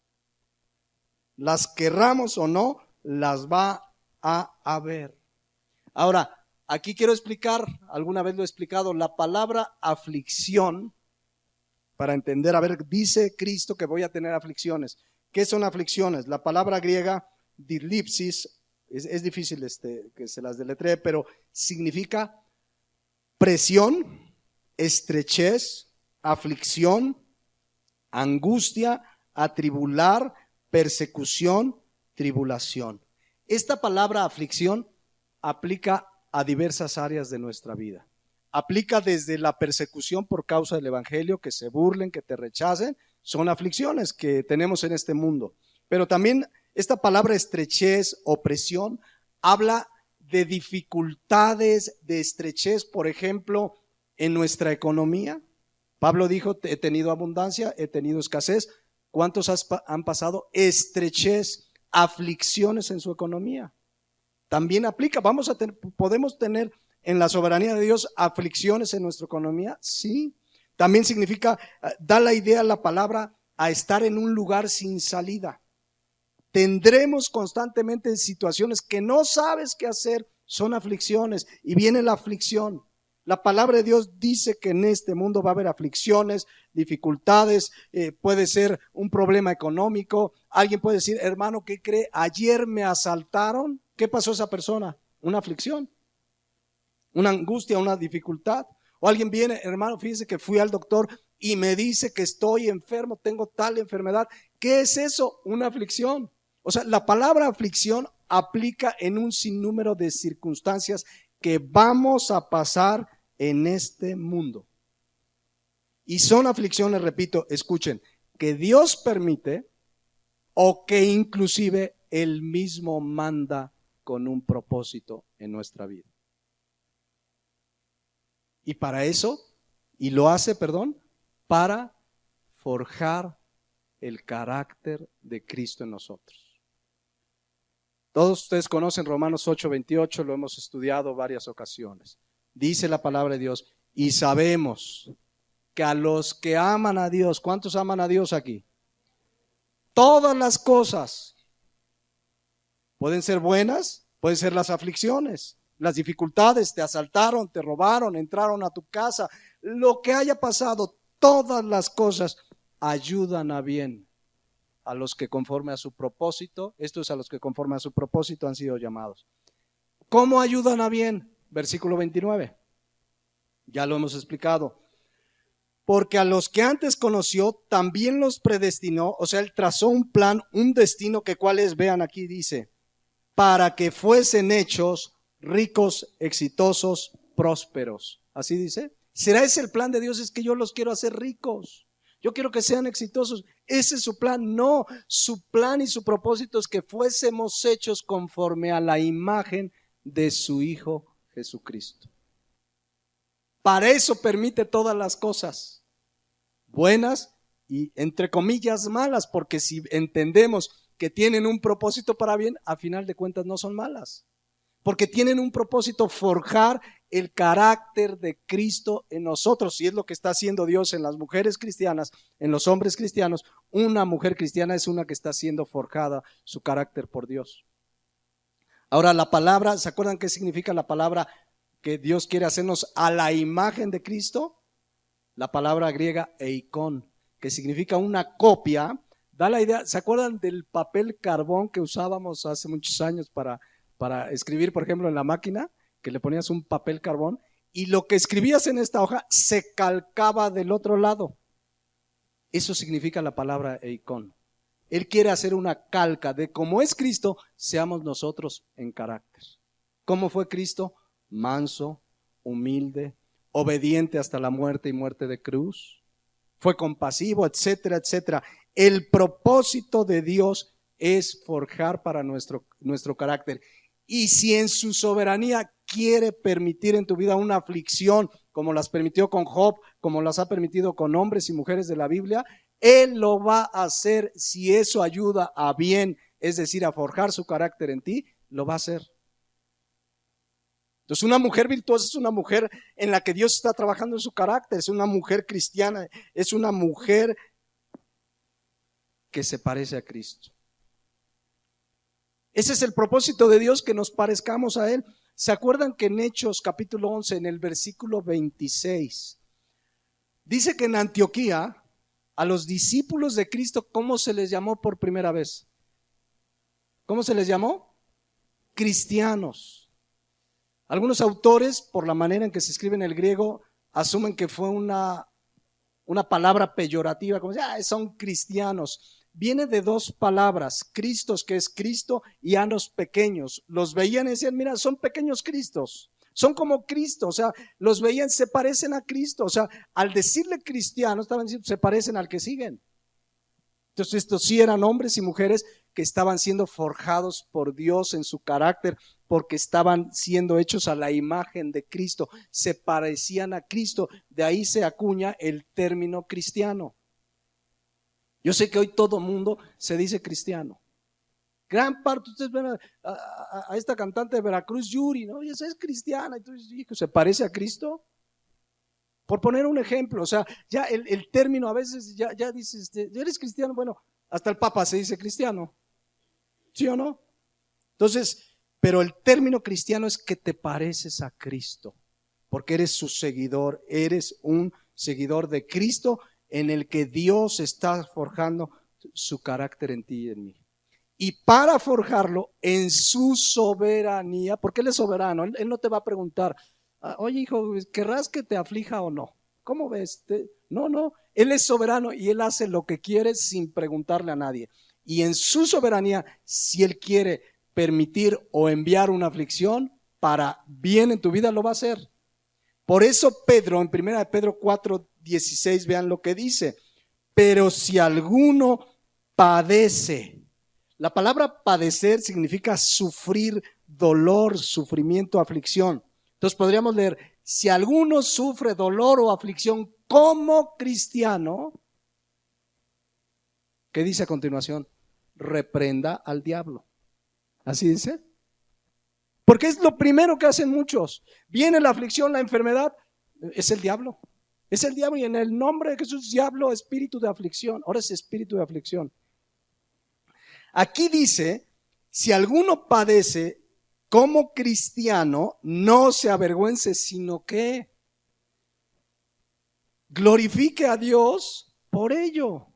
Las querramos o no, las va a haber. Ahora, aquí quiero explicar, alguna vez lo he explicado, la palabra aflicción, para entender, a ver, dice Cristo que voy a tener aflicciones. ¿Qué son aflicciones? La palabra griega, dilipsis, es difícil que se las deletree, pero significa presión, estrechez, aflicción, angustia, atribular, persecución, tribulación. Esta palabra aflicción aplica a diversas áreas de nuestra vida. Aplica desde la persecución por causa del evangelio, que se burlen, que te rechacen, son aflicciones que tenemos en este mundo. Pero también esta palabra estrechez, opresión, habla de dificultades, de estrechez, por ejemplo, en nuestra economía. Pablo dijo, he tenido abundancia, he tenido escasez. ¿Cuántos han pasado estrechez, aflicciones en su economía? También aplica, podemos tener en la soberanía de Dios aflicciones en nuestra economía, sí. También significa, da la idea, la palabra, a estar en un lugar sin salida. Tendremos constantemente situaciones que no sabes qué hacer, son aflicciones, y viene la aflicción. La palabra de Dios dice que en este mundo va a haber aflicciones, dificultades, puede ser un problema económico. Alguien puede decir, hermano, ¿qué cree? Ayer me asaltaron. ¿Qué pasó a esa persona? Una aflicción, una angustia, una dificultad. O alguien viene, hermano, fíjese que fui al doctor y me dice que estoy enfermo, tengo tal enfermedad. ¿Qué es eso? Una aflicción. O sea, la palabra aflicción aplica en un sinnúmero de circunstancias que vamos a pasar en este mundo. Y son aflicciones, repito, escuchen, que Dios permite o que inclusive Él mismo manda con un propósito en nuestra vida. Y para eso, y lo hace, para forjar el carácter de Cristo en nosotros. Todos ustedes conocen Romanos 8:28, lo hemos estudiado varias ocasiones. Dice la palabra de Dios, y sabemos que a los que aman a Dios, ¿cuántos aman a Dios aquí? Todas las cosas pueden ser buenas, pueden ser las aflicciones, las dificultades, te asaltaron, te robaron, entraron a tu casa, lo que haya pasado, todas las cosas ayudan a bien a los que conforme a su propósito, esto es a los que conforme a su propósito han sido llamados. ¿Cómo ayudan a bien? Versículo 29. Ya lo hemos explicado. Porque a los que antes conoció, también los predestinó, o sea, Él trazó un plan, un destino que cuál es, vean aquí dice, para que fuesen hechos ricos, exitosos, prósperos. Así dice. ¿Será ese el plan de Dios? Es que yo los quiero hacer ricos. Yo quiero que sean exitosos. ¿Ese es su plan? No, su plan y su propósito es que fuésemos hechos conforme a la imagen de su Hijo Jesucristo. Para eso permite todas las cosas, buenas y entre comillas malas, porque si entendemos que tienen un propósito para bien, a final de cuentas no son malas. Porque tienen un propósito, forjar el carácter de Cristo en nosotros. Y es lo que está haciendo Dios en las mujeres cristianas, en los hombres cristianos. Una mujer cristiana es una que está siendo forjada su carácter por Dios. Ahora la palabra, ¿se acuerdan qué significa la palabra que Dios quiere hacernos a la imagen de Cristo? La palabra griega eikon, que significa una copia Da la idea, ¿se acuerdan del papel carbón que usábamos hace muchos años para escribir, por ejemplo, en la máquina? Que le ponías un papel carbón y lo que escribías en esta hoja se calcaba del otro lado. Eso significa la palabra eikon. Él quiere hacer una calca de cómo es Cristo, seamos nosotros en carácter. ¿Cómo fue Cristo? Manso, humilde, obediente hasta la muerte y muerte de cruz. Fue compasivo, etcétera, etcétera. El propósito de Dios es forjar para nuestro carácter. Y si en su soberanía quiere permitir en tu vida una aflicción, como las permitió con Job, como las ha permitido con hombres y mujeres de la Biblia, Él lo va a hacer si eso ayuda a bien, es decir, a forjar su carácter en ti, lo va a hacer. Entonces, una mujer virtuosa es una mujer en la que Dios está trabajando en su carácter, es una mujer cristiana, es una mujer que se parece a Cristo. Ese es el propósito de Dios, que nos parezcamos a Él. ¿Se acuerdan que en Hechos capítulo 11, en el versículo 26, dice que en Antioquía a los discípulos de Cristo, ¿cómo se les llamó por primera vez? ¿Cómo se les llamó? Cristianos. Algunos autores, por la manera en que se escribe en el griego, asumen que fue una palabra peyorativa, como son cristianos. Viene de dos palabras, Cristos, que es Cristo, y anos pequeños. Los veían y decían, mira, son pequeños Cristos, son como Cristo, o sea, los veían, se parecen a Cristo, o sea, al decirle cristianos, estaban diciendo, se parecen al que siguen. Entonces estos sí eran hombres y mujeres que estaban siendo forjados por Dios en su carácter, porque estaban siendo hechos a la imagen de Cristo, se parecían a Cristo, de ahí se acuña el término cristiano. Yo sé que hoy todo mundo se dice cristiano. Gran parte, ustedes ven a esta cantante de Veracruz, Yuri, ¿no? Ella es cristiana, entonces, hijo, ¿se parece a Cristo? Por poner un ejemplo, o sea, ya el término a veces ya dices, ¿eres cristiano? Bueno, hasta el Papa se dice cristiano, ¿sí o no? Entonces, pero el término cristiano es que te pareces a Cristo, porque eres su seguidor, eres un seguidor de Cristo en el que Dios está forjando su carácter en ti y en mí. Y para forjarlo en su soberanía, porque Él es soberano, Él no te va a preguntar, oye hijo, ¿querrás que te aflija o no? ¿Cómo ves? No, Él es soberano y Él hace lo que quiere sin preguntarle a nadie. Y en su soberanía, si Él quiere permitir o enviar una aflicción para bien en tu vida, lo va a hacer. Por eso Pedro, en 1 Pedro 4:16, vean lo que dice, pero si alguno padece, la palabra padecer significa sufrir dolor, sufrimiento, aflicción. Entonces podríamos leer, si alguno sufre dolor o aflicción como cristiano, ¿qué dice a continuación? Reprenda al diablo. ¿Así dice? Porque es lo primero que hacen muchos. Viene la aflicción, la enfermedad, es el diablo. Es el diablo y en el nombre de Jesús, diablo, espíritu de aflicción. Ahora es espíritu de aflicción. Aquí dice, si alguno padece como cristiano, no se avergüence, sino que glorifique a Dios por ello.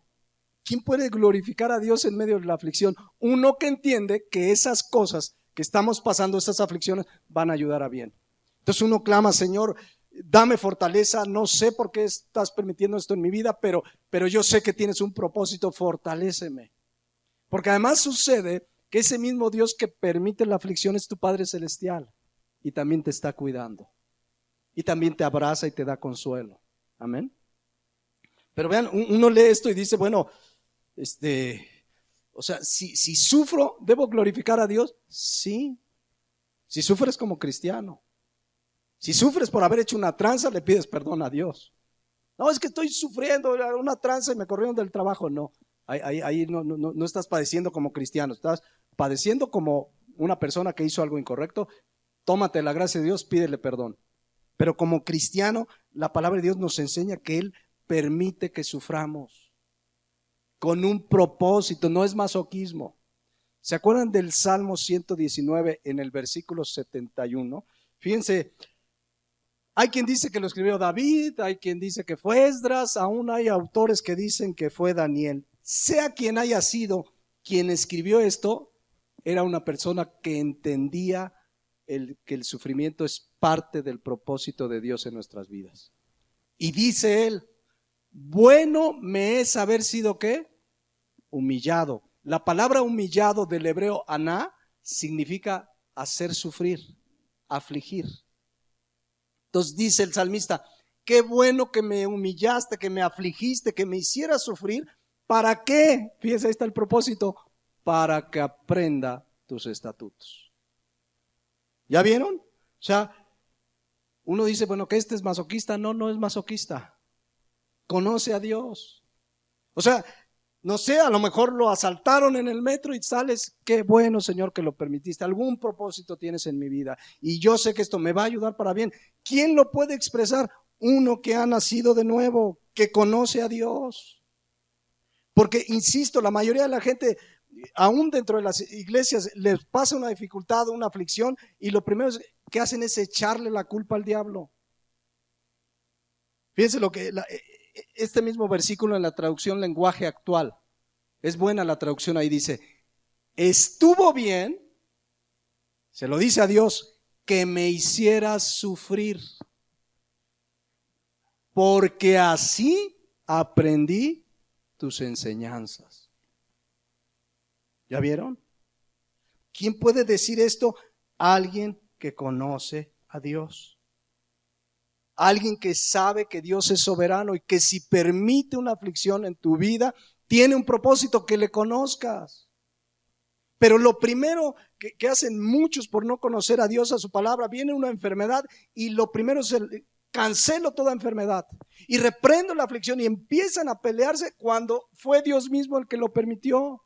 ¿Quién puede glorificar a Dios en medio de la aflicción? Uno que entiende que esas cosas que estamos pasando, esas aflicciones, van a ayudar a bien. Entonces uno clama, Señor, dame fortaleza, no sé por qué estás permitiendo esto en mi vida, pero yo sé que tienes un propósito, fortaléceme. Porque además sucede que ese mismo Dios que permite la aflicción es tu Padre Celestial y también te está cuidando y también te abraza y te da consuelo. Amén. Pero vean, uno lee esto y dice, bueno, o sea, si sufro, ¿debo glorificar a Dios? Sí. Si sufres como cristiano. Si sufres por haber hecho una tranza, le pides perdón a Dios. No, es que estoy sufriendo una tranza y me corrieron del trabajo. No, ahí no estás padeciendo como cristiano, estás padeciendo como una persona que hizo algo incorrecto. Tómate la gracia de Dios, pídele perdón. Pero como cristiano, la palabra de Dios nos enseña que Él permite que suframos con un propósito, no es masoquismo. ¿Se acuerdan del Salmo 119 en el versículo 71? Fíjense, hay quien dice que lo escribió David, hay quien dice que fue Esdras, aún hay autores que dicen que fue Daniel. sea quien haya sido quien escribió esto, era una persona que entendía que el sufrimiento es parte del propósito de Dios en nuestras vidas. Y dice él, bueno me es haber sido ¿qué? Humillado. La palabra humillado del hebreo aná significa hacer sufrir, afligir. Entonces dice el salmista, qué bueno que me humillaste, que me afligiste, que me hicieras sufrir. ¿Para qué? Fíjense, ahí está el propósito, para que aprenda tus estatutos. ¿Ya vieron? O sea, uno dice, bueno, que este es masoquista. No, no es masoquista. Conoce a Dios. O sea, no sé, a lo mejor lo asaltaron en el metro y sales, qué bueno, Señor, que lo permitiste. Algún propósito tienes en mi vida y yo sé que esto me va a ayudar para bien. ¿Quién lo puede expresar? Uno que ha nacido de nuevo, que conoce a Dios. Porque, insisto, la mayoría de la gente, aún dentro de las iglesias, les pasa una dificultad, una aflicción, y lo primero que hacen es echarle la culpa al diablo. Fíjense lo que este mismo versículo en la traducción lenguaje actual, es buena la traducción, ahí dice, estuvo bien, se lo dice a Dios, que me hicieras sufrir, porque así aprendí tus enseñanzas. ¿Ya vieron? ¿Quién puede decir esto? Alguien que conoce a Dios. Alguien que sabe que Dios es soberano y que si permite una aflicción en tu vida, tiene un propósito, que le conozcas. Pero lo primero que hacen muchos por no conocer a Dios, a su palabra, viene una enfermedad y lo primero es cancelo toda enfermedad y reprendo la aflicción y empiezan a pelearse cuando fue Dios mismo el que lo permitió.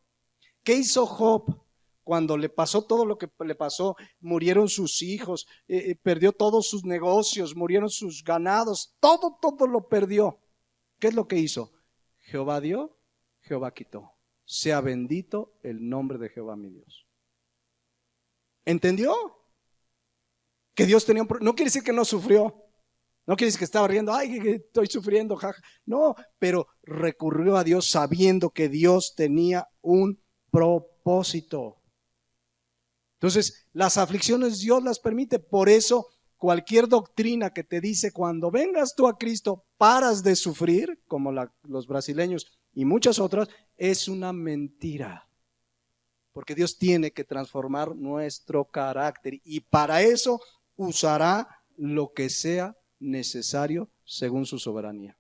¿Qué hizo Job? Cuando le pasó todo lo que le pasó, murieron sus hijos, perdió todos sus negocios, murieron sus ganados, todo lo perdió. ¿Qué es lo que hizo? Jehová dio, Jehová quitó. Sea bendito el nombre de Jehová mi Dios. ¿Entendió? Que Dios tenía no quiere decir que no sufrió. No quiere decir que estaba riendo, ay, que estoy sufriendo, jaja. No, pero recurrió a Dios sabiendo que Dios tenía un propósito. Entonces, las aflicciones Dios las permite. Por eso, cualquier doctrina que te dice cuando vengas tú a Cristo paras de sufrir, como los brasileños y muchas otras, es una mentira. Porque Dios tiene que transformar nuestro carácter y para eso usará lo que sea necesario según su soberanía.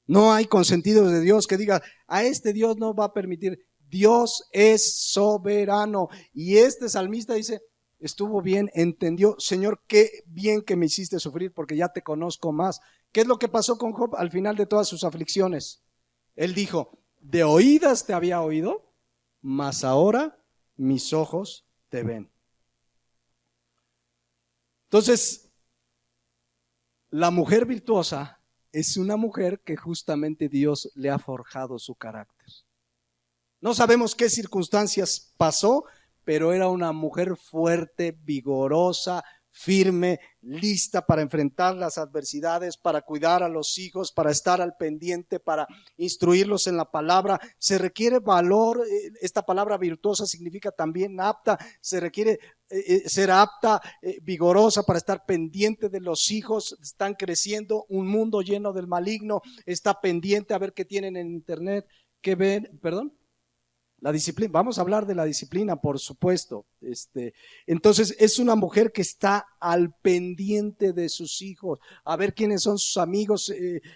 No hay consentido de Dios que diga, a este Dios no va a permitir. Dios es soberano. Y este salmista dice, estuvo bien, entendió, Señor, qué bien que me hiciste sufrir porque ya te conozco más. ¿Qué es lo que pasó con Job al final de todas sus aflicciones? Él dijo, de oídas te había oído, mas ahora mis ojos te ven. Entonces, la mujer virtuosa es una mujer que justamente Dios le ha forjado su carácter. No sabemos qué circunstancias pasó, pero era una mujer fuerte, vigorosa, firme, lista para enfrentar las adversidades, para cuidar a los hijos, para estar al pendiente, para instruirlos en la palabra. Se requiere valor. Esta palabra virtuosa significa también apta. Se requiere ser apta, vigorosa para estar pendiente de los hijos. Están creciendo, un mundo lleno del maligno. Está pendiente a ver qué tienen en internet, qué ven, perdón. La disciplina, vamos a hablar de la disciplina, por supuesto. Entonces es una mujer que está al pendiente de sus hijos, a ver quiénes son sus amigos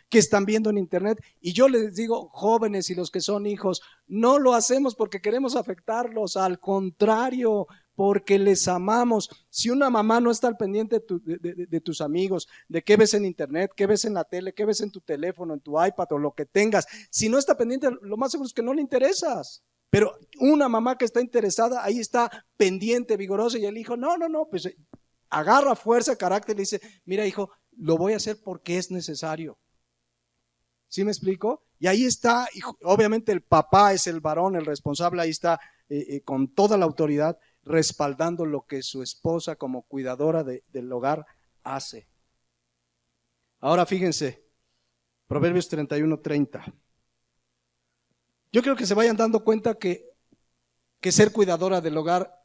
que están viendo en internet. Y yo les digo, jóvenes y los que son hijos, no lo hacemos porque queremos afectarlos, al contrario, porque les amamos. Si una mamá no está al pendiente de tus amigos, de qué ves en internet, qué ves en la tele, qué ves en tu teléfono, en tu iPad o lo que tengas, si no está pendiente, lo más seguro es que no le interesas. Pero una mamá que está interesada, ahí está pendiente, vigorosa, y el hijo, no, pues agarra fuerza, carácter, y le dice, mira hijo, lo voy a hacer porque es necesario. ¿Sí me explico? Y ahí está, obviamente el papá es el varón, el responsable, ahí está con toda la autoridad, respaldando lo que su esposa como cuidadora del hogar hace. Ahora fíjense, Proverbios 31:30. Yo creo que se vayan dando cuenta que ser cuidadora del hogar,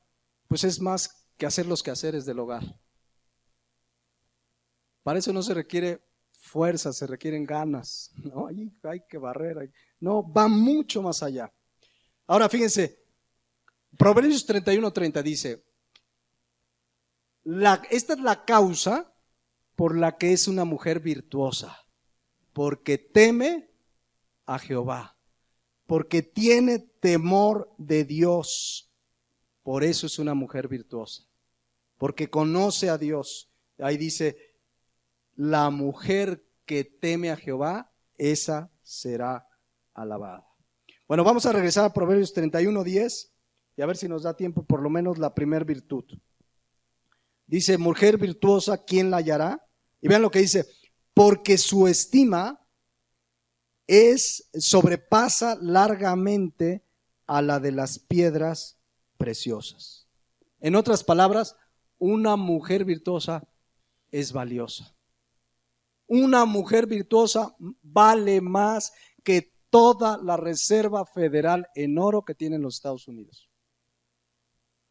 pues es más que hacer los quehaceres del hogar. Para eso no se requiere fuerza, se requieren ganas, ¿no? Hay que barrer, no, va mucho más allá. Ahora fíjense, Proverbios 31:30 dice, esta es la causa por la que es una mujer virtuosa, porque teme a Jehová, porque tiene temor de Dios, por eso es una mujer virtuosa, porque conoce a Dios. Ahí dice, la mujer que teme a Jehová, esa será alabada. Bueno, vamos a regresar a Proverbios 31:10 y a ver si nos da tiempo por lo menos la primer virtud. Dice, mujer virtuosa, ¿quién la hallará? Y vean lo que dice, porque su estima sobrepasa largamente a la de las piedras preciosas. En otras palabras, una mujer virtuosa es valiosa. Una mujer virtuosa vale más que toda la reserva federal en oro que tienen los Estados Unidos.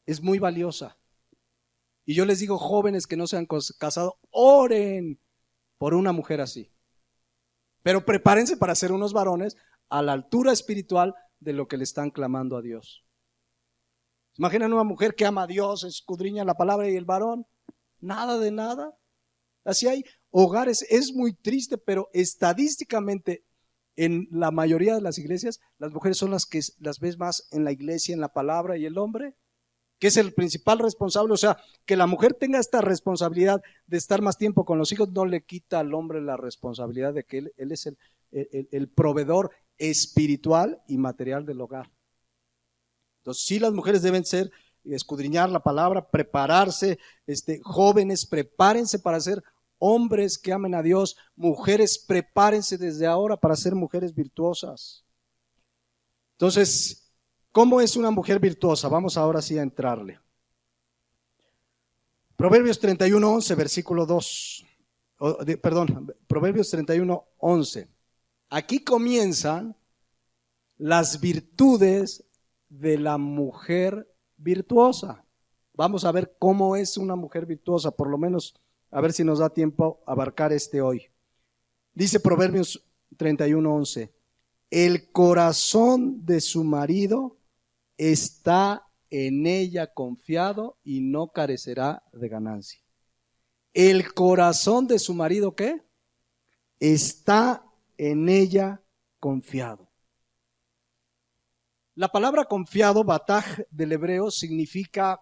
Es muy valiosa. Y yo les digo, jóvenes que no se han casado, oren por una mujer así. Pero prepárense para ser unos varones a la altura espiritual de lo que le están clamando a Dios. Imaginan una mujer que ama a Dios, escudriña la palabra, y el varón, nada de nada. Así hay hogares, es muy triste, pero estadísticamente en la mayoría de las iglesias, las mujeres son las que las ves más en la iglesia, en la palabra, y el hombre, que es el principal responsable. O sea, que la mujer tenga esta responsabilidad de estar más tiempo con los hijos no le quita al hombre la responsabilidad de que él es el proveedor espiritual y material del hogar. Entonces, sí, las mujeres deben escudriñar la palabra, prepararse, jóvenes, prepárense para ser hombres que amen a Dios, mujeres, prepárense desde ahora para ser mujeres virtuosas. Entonces, ¿cómo es una mujer virtuosa? Vamos ahora sí a entrarle. Proverbios 31:11, versículo 2. Proverbios 31:11. Aquí comienzan las virtudes de la mujer virtuosa. Vamos a ver cómo es una mujer virtuosa, por lo menos a ver si nos da tiempo a abarcar hoy. Dice Proverbios 31:11, el corazón de su marido está en ella confiado y no carecerá de ganancia. El corazón de su marido, ¿qué? Está en ella confiado. La palabra confiado, bataj del hebreo, significa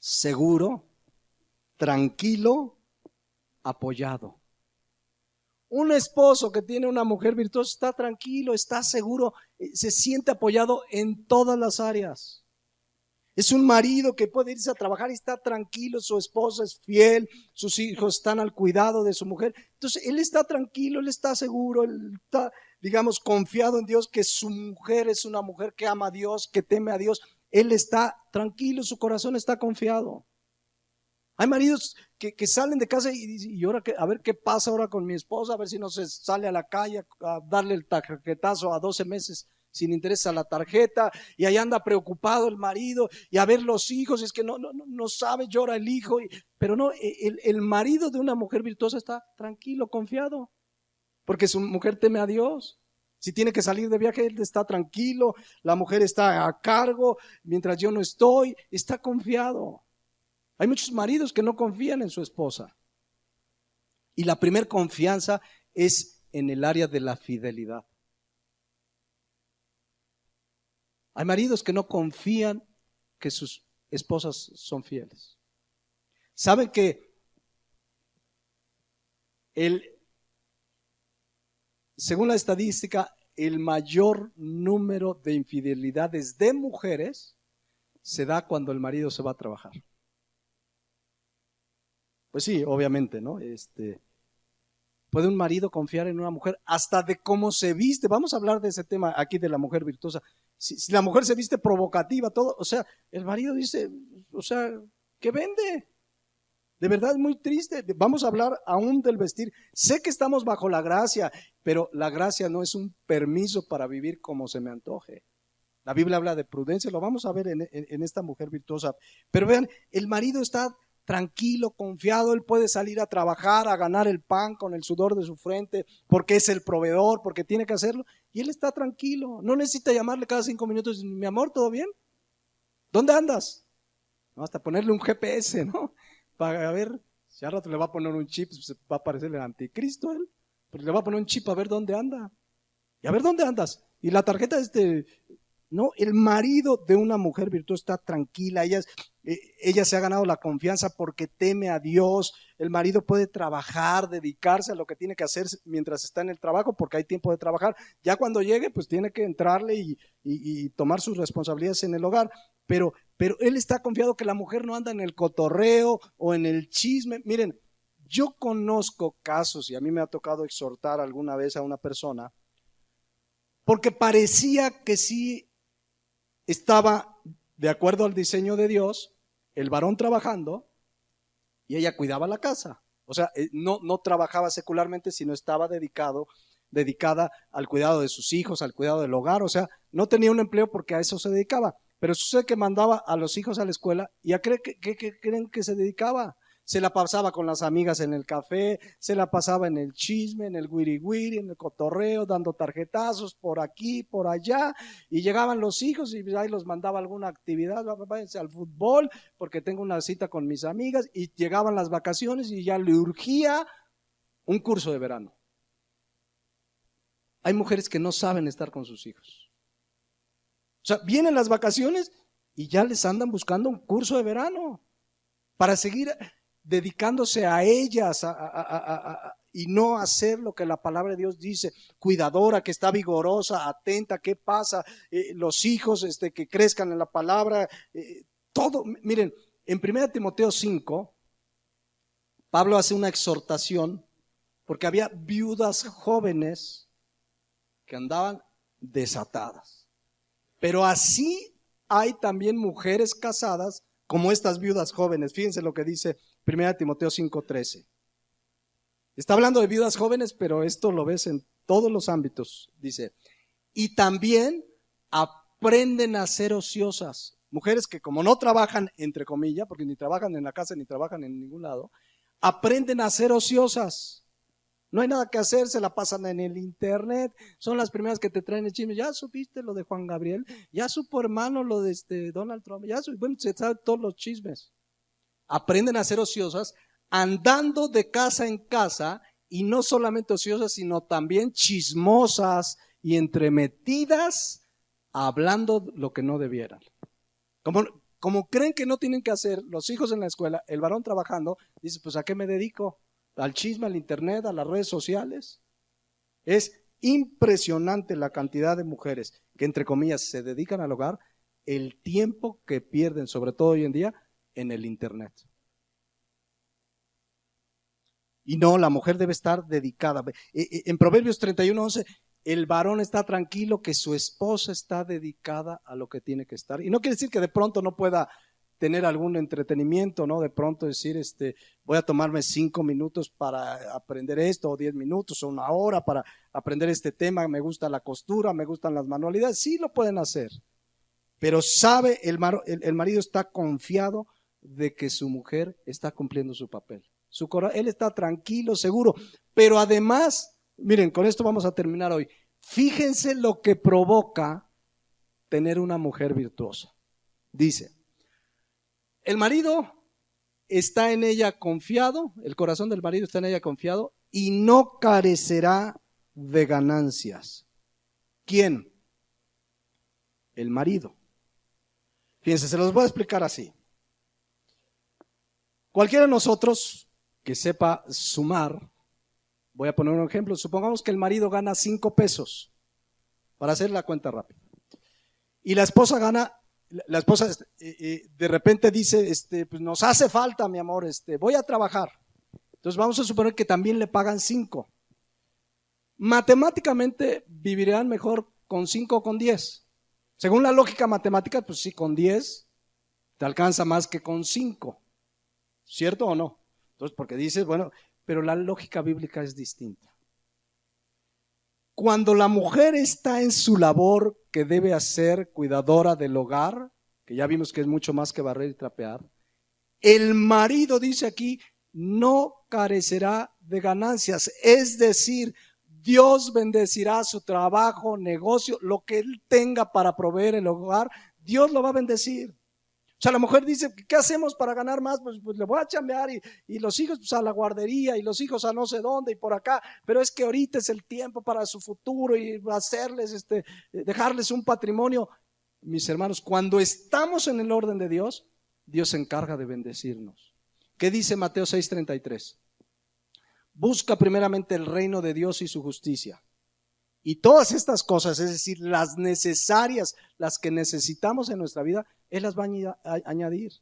seguro, tranquilo, apoyado. Un esposo que tiene una mujer virtuosa está tranquilo, está seguro, se siente apoyado en todas las áreas. Es un marido que puede irse a trabajar y está tranquilo, su esposa es fiel, sus hijos están al cuidado de su mujer. Entonces él está tranquilo, él está seguro, él está, digamos, confiado en Dios, que su mujer es una mujer que ama a Dios, que teme a Dios. Él está tranquilo, su corazón está confiado. Hay maridos que salen de casa y ahora a ver qué pasa ahora con mi esposa, a ver si no se sale a la calle a darle el tarjetazo a 12 meses sin interés a la tarjeta, y ahí anda preocupado el marido, y a ver los hijos, es que no sabe, llora el hijo, pero no, el marido de una mujer virtuosa está tranquilo, confiado, porque su mujer teme a Dios. Si tiene que salir de viaje, él está tranquilo, la mujer está a cargo, mientras yo no estoy, está confiado. Hay muchos maridos que no confían en su esposa. Y la primer confianza es en el área de la fidelidad. Hay maridos que no confían que sus esposas son fieles. ¿Saben que según la estadística, el mayor número de infidelidades de mujeres se da cuando el marido se va a trabajar? Pues sí, obviamente, ¿no? ¿Puede un marido confiar en una mujer hasta de cómo se viste? Vamos a hablar de ese tema aquí de la mujer virtuosa. Si la mujer se viste provocativa, todo, o sea, el marido dice, o sea, ¿qué vende? De verdad es muy triste. Vamos a hablar aún del vestir. Sé que estamos bajo la gracia, pero la gracia no es un permiso para vivir como se me antoje. La Biblia habla de prudencia, lo vamos a ver en esta mujer virtuosa. Pero vean, el marido está tranquilo, confiado, él puede salir a trabajar, a ganar el pan con el sudor de su frente, porque es el proveedor, porque tiene que hacerlo, y él está tranquilo, no necesita llamarle cada 5 minutos, mi amor, ¿todo bien? ¿Dónde andas? No, hasta ponerle un GPS, ¿no? Para ver, si al rato le va a poner un chip, se va a parecer el anticristo él, porque le va a poner un chip a ver dónde anda, y a ver dónde andas, y la tarjeta no, el marido de una mujer virtuosa está tranquila, ella se ha ganado la confianza porque teme a Dios, el marido puede trabajar, dedicarse a lo que tiene que hacer mientras está en el trabajo porque hay tiempo de trabajar, ya cuando llegue pues tiene que entrarle y tomar sus responsabilidades en el hogar, pero él está confiado que la mujer no anda en el cotorreo o en el chisme. Miren, yo conozco casos y a mí me ha tocado exhortar alguna vez a una persona porque parecía que sí estaba de acuerdo al diseño de Dios, el varón trabajando y ella cuidaba la casa. O sea, no trabajaba secularmente, sino estaba dedicada al cuidado de sus hijos, al cuidado del hogar. O sea, no tenía un empleo porque a eso se dedicaba. Pero sucede que mandaba a los hijos a la escuela y ¿a qué creen que se dedicaba? Se la pasaba con las amigas en el café, se la pasaba en el chisme, en el wiri, en el cotorreo, dando tarjetazos por aquí, por allá, y llegaban los hijos y ahí los mandaba a alguna actividad, váyanse al fútbol, porque tengo una cita con mis amigas, y llegaban las vacaciones y ya le urgía un curso de verano. Hay mujeres que no saben estar con sus hijos. O sea, vienen las vacaciones y ya les andan buscando un curso de verano para seguir dedicándose a ellas y no hacer lo que la palabra de Dios dice, cuidadora, que está vigorosa, atenta, ¿qué pasa? Los hijos que crezcan en la palabra, todo. Miren, en 1 Timoteo 5, Pablo hace una exhortación porque había viudas jóvenes que andaban desatadas. Pero así hay también mujeres casadas como estas viudas jóvenes. Fíjense lo que dice 1 Timoteo 5:13. Está hablando de viudas jóvenes, pero esto lo ves en todos los ámbitos. Dice, y también aprenden a ser ociosas. Mujeres que como no trabajan, entre comillas, porque ni trabajan en la casa ni trabajan en ningún lado, aprenden a ser ociosas. No hay nada que hacer, se la pasan en el internet, son las primeras que te traen el chisme. Ya supiste lo de Juan Gabriel, ya supo hermano lo de Donald Trump, bueno, se saben todos los chismes. Aprenden a ser ociosas, andando de casa en casa, y no solamente ociosas, sino también chismosas y entremetidas, hablando lo que no debieran. Como creen que no tienen que hacer, los hijos en la escuela, el varón trabajando, dice, pues ¿a qué me dedico? ¿Al chisme, al internet, a las redes sociales? Es impresionante la cantidad de mujeres que, entre comillas, se dedican al hogar, el tiempo que pierden, sobre todo hoy en día, en el internet. Y no, la mujer debe estar dedicada. En Proverbios 31:11, el varón está tranquilo que su esposa está dedicada a lo que tiene que estar. Y no quiere decir que de pronto no pueda tener algún entretenimiento, ¿no? De pronto decir, voy a tomarme 5 minutos para aprender esto, o 10 minutos, o 1 hora para aprender este tema, me gusta la costura, me gustan las manualidades. Sí lo pueden hacer, pero sabe, el marido está confiado de que su mujer está cumpliendo su papel. Él está tranquilo, seguro, pero además, miren, con esto vamos a terminar hoy. Fíjense lo que provoca tener una mujer virtuosa. Dice, el marido está en ella confiado, el corazón del marido está en ella confiado y no carecerá de ganancias. ¿Quién? El marido. Fíjense, se los voy a explicar así. Cualquiera de nosotros que sepa sumar, voy a poner un ejemplo, supongamos que el marido gana 5 pesos, para hacer la cuenta rápida, y la esposa de repente dice, pues nos hace falta, mi amor, voy a trabajar. Entonces vamos a suponer que también le pagan 5. Matemáticamente vivirían mejor con 5 o con 10. Según la lógica matemática, pues sí, con 10 te alcanza más que con 5. ¿Cierto o no? Entonces, porque dices, bueno, pero la lógica bíblica es distinta. Cuando la mujer está en su labor que debe hacer, cuidadora del hogar, que ya vimos que es mucho más que barrer y trapear, el marido, dice aquí, no carecerá de ganancias. Es decir, Dios bendecirá su trabajo, negocio, lo que él tenga para proveer el hogar, Dios lo va a bendecir. O sea, la mujer dice, ¿qué hacemos para ganar más? Pues le voy a chambear y los hijos pues, a la guardería y los hijos a no sé dónde y por acá. Pero es que ahorita es el tiempo para su futuro y hacerles, dejarles un patrimonio. Mis hermanos, cuando estamos en el orden de Dios, Dios se encarga de bendecirnos. ¿Qué dice Mateo 6:33? Busca primeramente el reino de Dios y su justicia. Y todas estas cosas, es decir, las necesarias, las que necesitamos en nuestra vida, Él las va a añadir.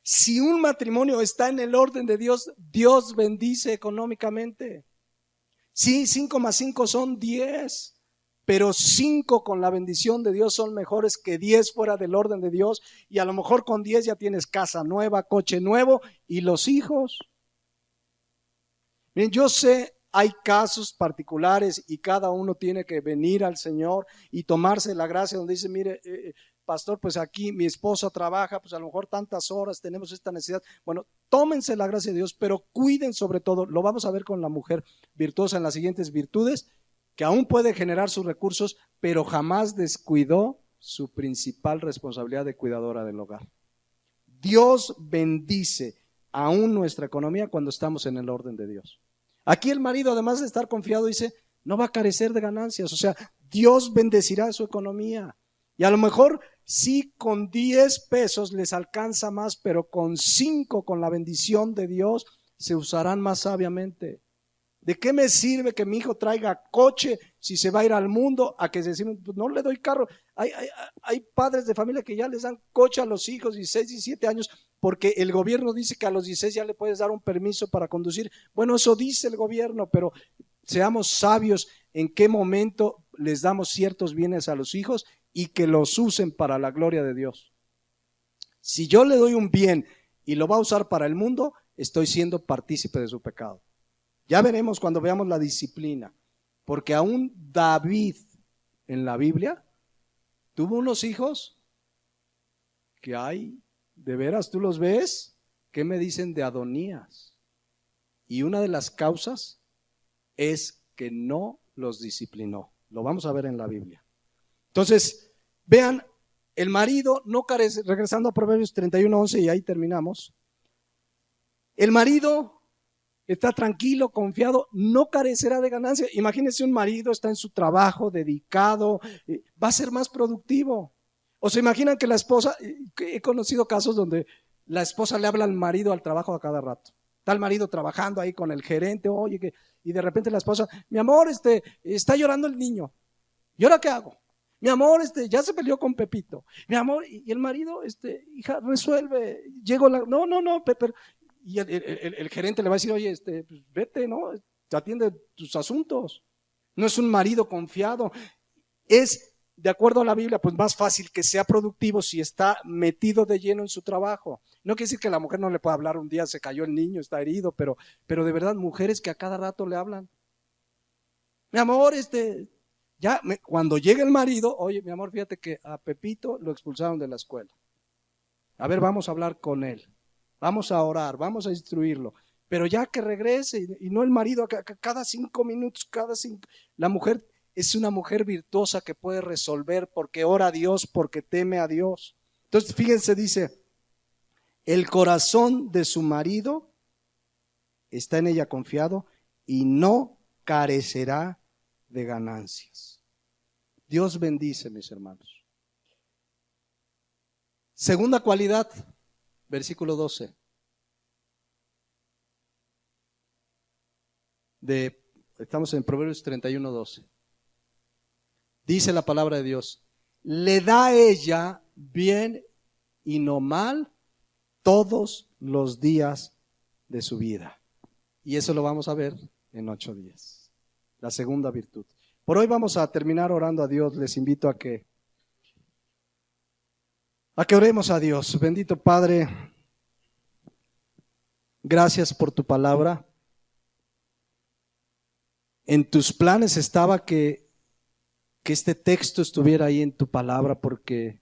Si un matrimonio está en el orden de Dios, Dios bendice económicamente. Sí, 5 más 5 son 10, pero 5 con la bendición de Dios son mejores que 10 fuera del orden de Dios. Y a lo mejor con 10 ya tienes casa nueva, coche nuevo y los hijos. Bien, yo sé, hay casos particulares y cada uno tiene que venir al Señor y tomarse la gracia donde dice, mire, pastor, pues aquí mi esposa trabaja, pues a lo mejor tantas horas, tenemos esta necesidad. Bueno, tómense la gracia de Dios, pero cuiden sobre todo, lo vamos a ver con la mujer virtuosa en las siguientes virtudes, que aún puede generar sus recursos, pero jamás descuidó su principal responsabilidad de cuidadora del hogar. Dios bendice aún nuestra economía cuando estamos en el orden de Dios. Aquí el marido, además de estar confiado, dice, no va a carecer de ganancias. O sea, Dios bendecirá su economía. Y a lo mejor sí con 10 pesos les alcanza más, pero con 5, con la bendición de Dios, se usarán más sabiamente. ¿De qué me sirve que mi hijo traiga coche si se va a ir al mundo? A que se decimos, pues no le doy carro. Hay padres de familia que ya les dan coche a los hijos 16, 17 años porque el gobierno dice que a los 16 ya le puedes dar un permiso para conducir. Bueno, eso dice el gobierno, pero seamos sabios en qué momento les damos ciertos bienes a los hijos y que los usen para la gloria de Dios. Si yo le doy un bien y lo va a usar para el mundo, estoy siendo partícipe de su pecado. Ya veremos cuando veamos la disciplina, porque aún David en la Biblia tuvo unos hijos que hay, de veras, ¿tú los ves? ¿Qué me dicen de Adonías? Y una de las causas es que no los disciplinó. Lo vamos a ver en la Biblia. Entonces, vean, el marido no carece, regresando a Proverbios 31:11 y ahí terminamos. El marido está tranquilo, confiado, no carecerá de ganancia. Imagínense un marido, está en su trabajo, dedicado, va a ser más productivo. O se imaginan que la esposa, he conocido casos donde la esposa le habla al marido al trabajo a cada rato. Está el marido trabajando ahí con el gerente, oye, y de repente la esposa, mi amor, está llorando el niño. ¿Y ahora qué hago? Mi amor, ya se peleó con Pepito. Mi amor, y el marido, hija, resuelve. No, pero y el gerente le va a decir, oye, pues vete, ¿no? Atiende tus asuntos. No es un marido confiado. Es, de acuerdo a la Biblia, pues más fácil que sea productivo si está metido de lleno en su trabajo. No quiere decir que la mujer no le pueda hablar un día, se cayó el niño, está herido, pero de verdad, mujeres que a cada rato le hablan. Mi amor, cuando llega el marido, oye, mi amor, fíjate que a Pepito lo expulsaron de la escuela. A ver, vamos a hablar con él. Vamos a orar, vamos a instruirlo, pero ya que regrese y no el marido cada 5 minutos, la mujer es una mujer virtuosa que puede resolver porque ora a Dios, porque teme a Dios. Entonces, fíjense, dice, el corazón de su marido está en ella confiado y no carecerá de ganancias. Dios bendice, mis hermanos. Segunda cualidad, versículo 12. Estamos en Proverbios 31:12. Dice la palabra de Dios, le da a ella bien y no mal todos los días de su vida. Y eso lo vamos a ver en 8 días. La segunda virtud. Por hoy vamos a terminar orando a Dios. Les invito a que oremos a Dios. Bendito Padre, Gracias por tu palabra. En tus planes estaba que este texto estuviera ahí en tu palabra porque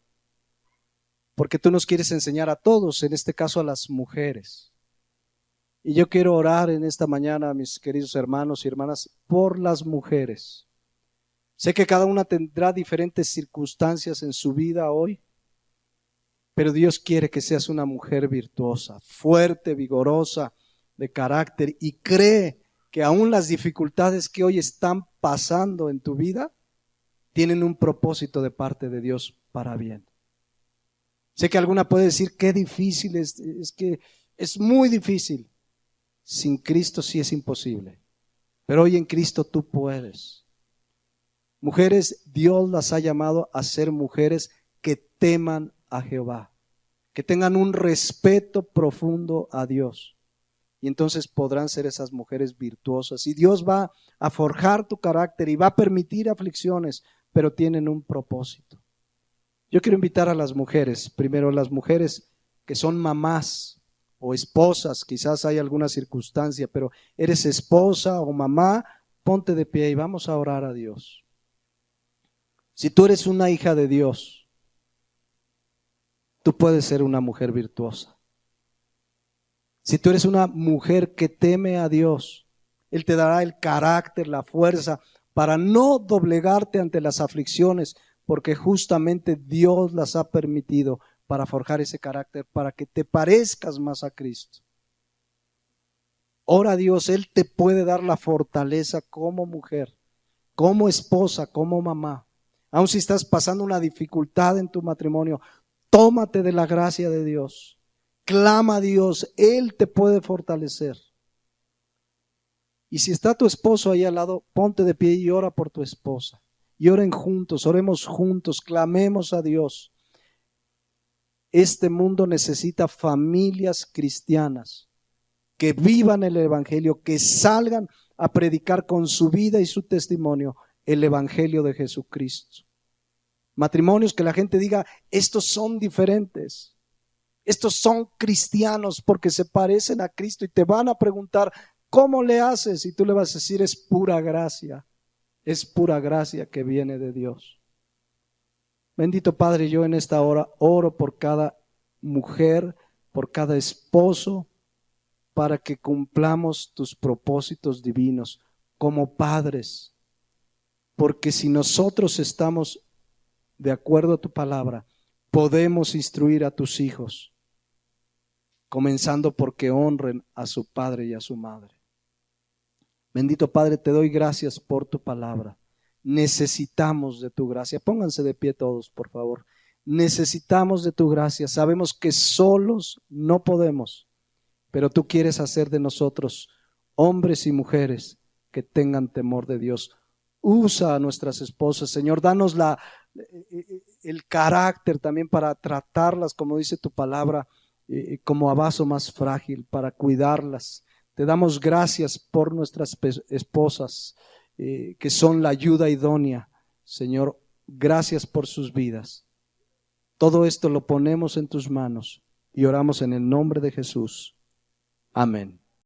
tú nos quieres enseñar a todos, en este caso a las mujeres. Y yo quiero orar en esta mañana, mis queridos hermanos y hermanas, por las mujeres. Sé que cada una tendrá diferentes circunstancias en su vida hoy, pero Dios quiere que seas una mujer virtuosa, fuerte, vigorosa, de carácter, y cree que aún las dificultades que hoy están pasando en tu vida tienen un propósito de parte de Dios para bien. Sé que alguna puede decir, qué difícil es que es muy difícil. Sin Cristo sí es imposible, pero hoy en Cristo tú puedes. Mujeres, Dios las ha llamado a ser mujeres que teman a Jehová, que tengan un respeto profundo a Dios. Y entonces podrán ser esas mujeres virtuosas. Y Dios va a forjar tu carácter y va a permitir aflicciones, pero tienen un propósito. Yo quiero invitar a las mujeres, primero las mujeres que son mamás o esposas, quizás hay alguna circunstancia, pero eres esposa o mamá, ponte de pie y vamos a orar a Dios. Si tú eres una hija de Dios, tú puedes ser una mujer virtuosa. Si tú eres una mujer que teme a Dios, Él te dará el carácter, la fuerza para no doblegarte ante las aflicciones, porque justamente Dios las ha permitido para forjar ese carácter, para que te parezcas más a Cristo. Ora a Dios, Él te puede dar la fortaleza como mujer, como esposa, como mamá. Aun si estás pasando una dificultad en tu matrimonio, tómate de la gracia de Dios. Clama a Dios, Él te puede fortalecer. Y si está tu esposo ahí al lado, ponte de pie y ora por tu esposa. Y oren juntos, oremos juntos, clamemos a Dios. Este mundo necesita familias cristianas que vivan el Evangelio, que salgan a predicar con su vida y su testimonio el Evangelio de Jesucristo. Matrimonios que la gente diga, estos son diferentes. Estos son cristianos porque se parecen a Cristo y te van a preguntar, ¿cómo le haces? Y tú le vas a decir, es pura gracia que viene de Dios. Bendito Padre, yo en esta hora oro por cada mujer, por cada esposo, para que cumplamos tus propósitos divinos como padres. Porque si nosotros estamos de acuerdo a tu palabra, podemos instruir a tus hijos. Comenzando porque honren a su padre y a su madre. Bendito Padre, te doy gracias por tu palabra. Necesitamos de tu gracia. Pónganse de pie todos, por favor. Necesitamos de tu gracia. Sabemos que solos no podemos, pero tú quieres hacer de nosotros hombres y mujeres que tengan temor de Dios. Usa a nuestras esposas, Señor. Danos el carácter también para tratarlas, como dice tu palabra, como a vaso más frágil, para cuidarlas. Te damos gracias por nuestras esposas, que son la ayuda idónea. Señor, gracias por sus vidas. Todo esto lo ponemos en tus manos y oramos en el nombre de Jesús. Amén.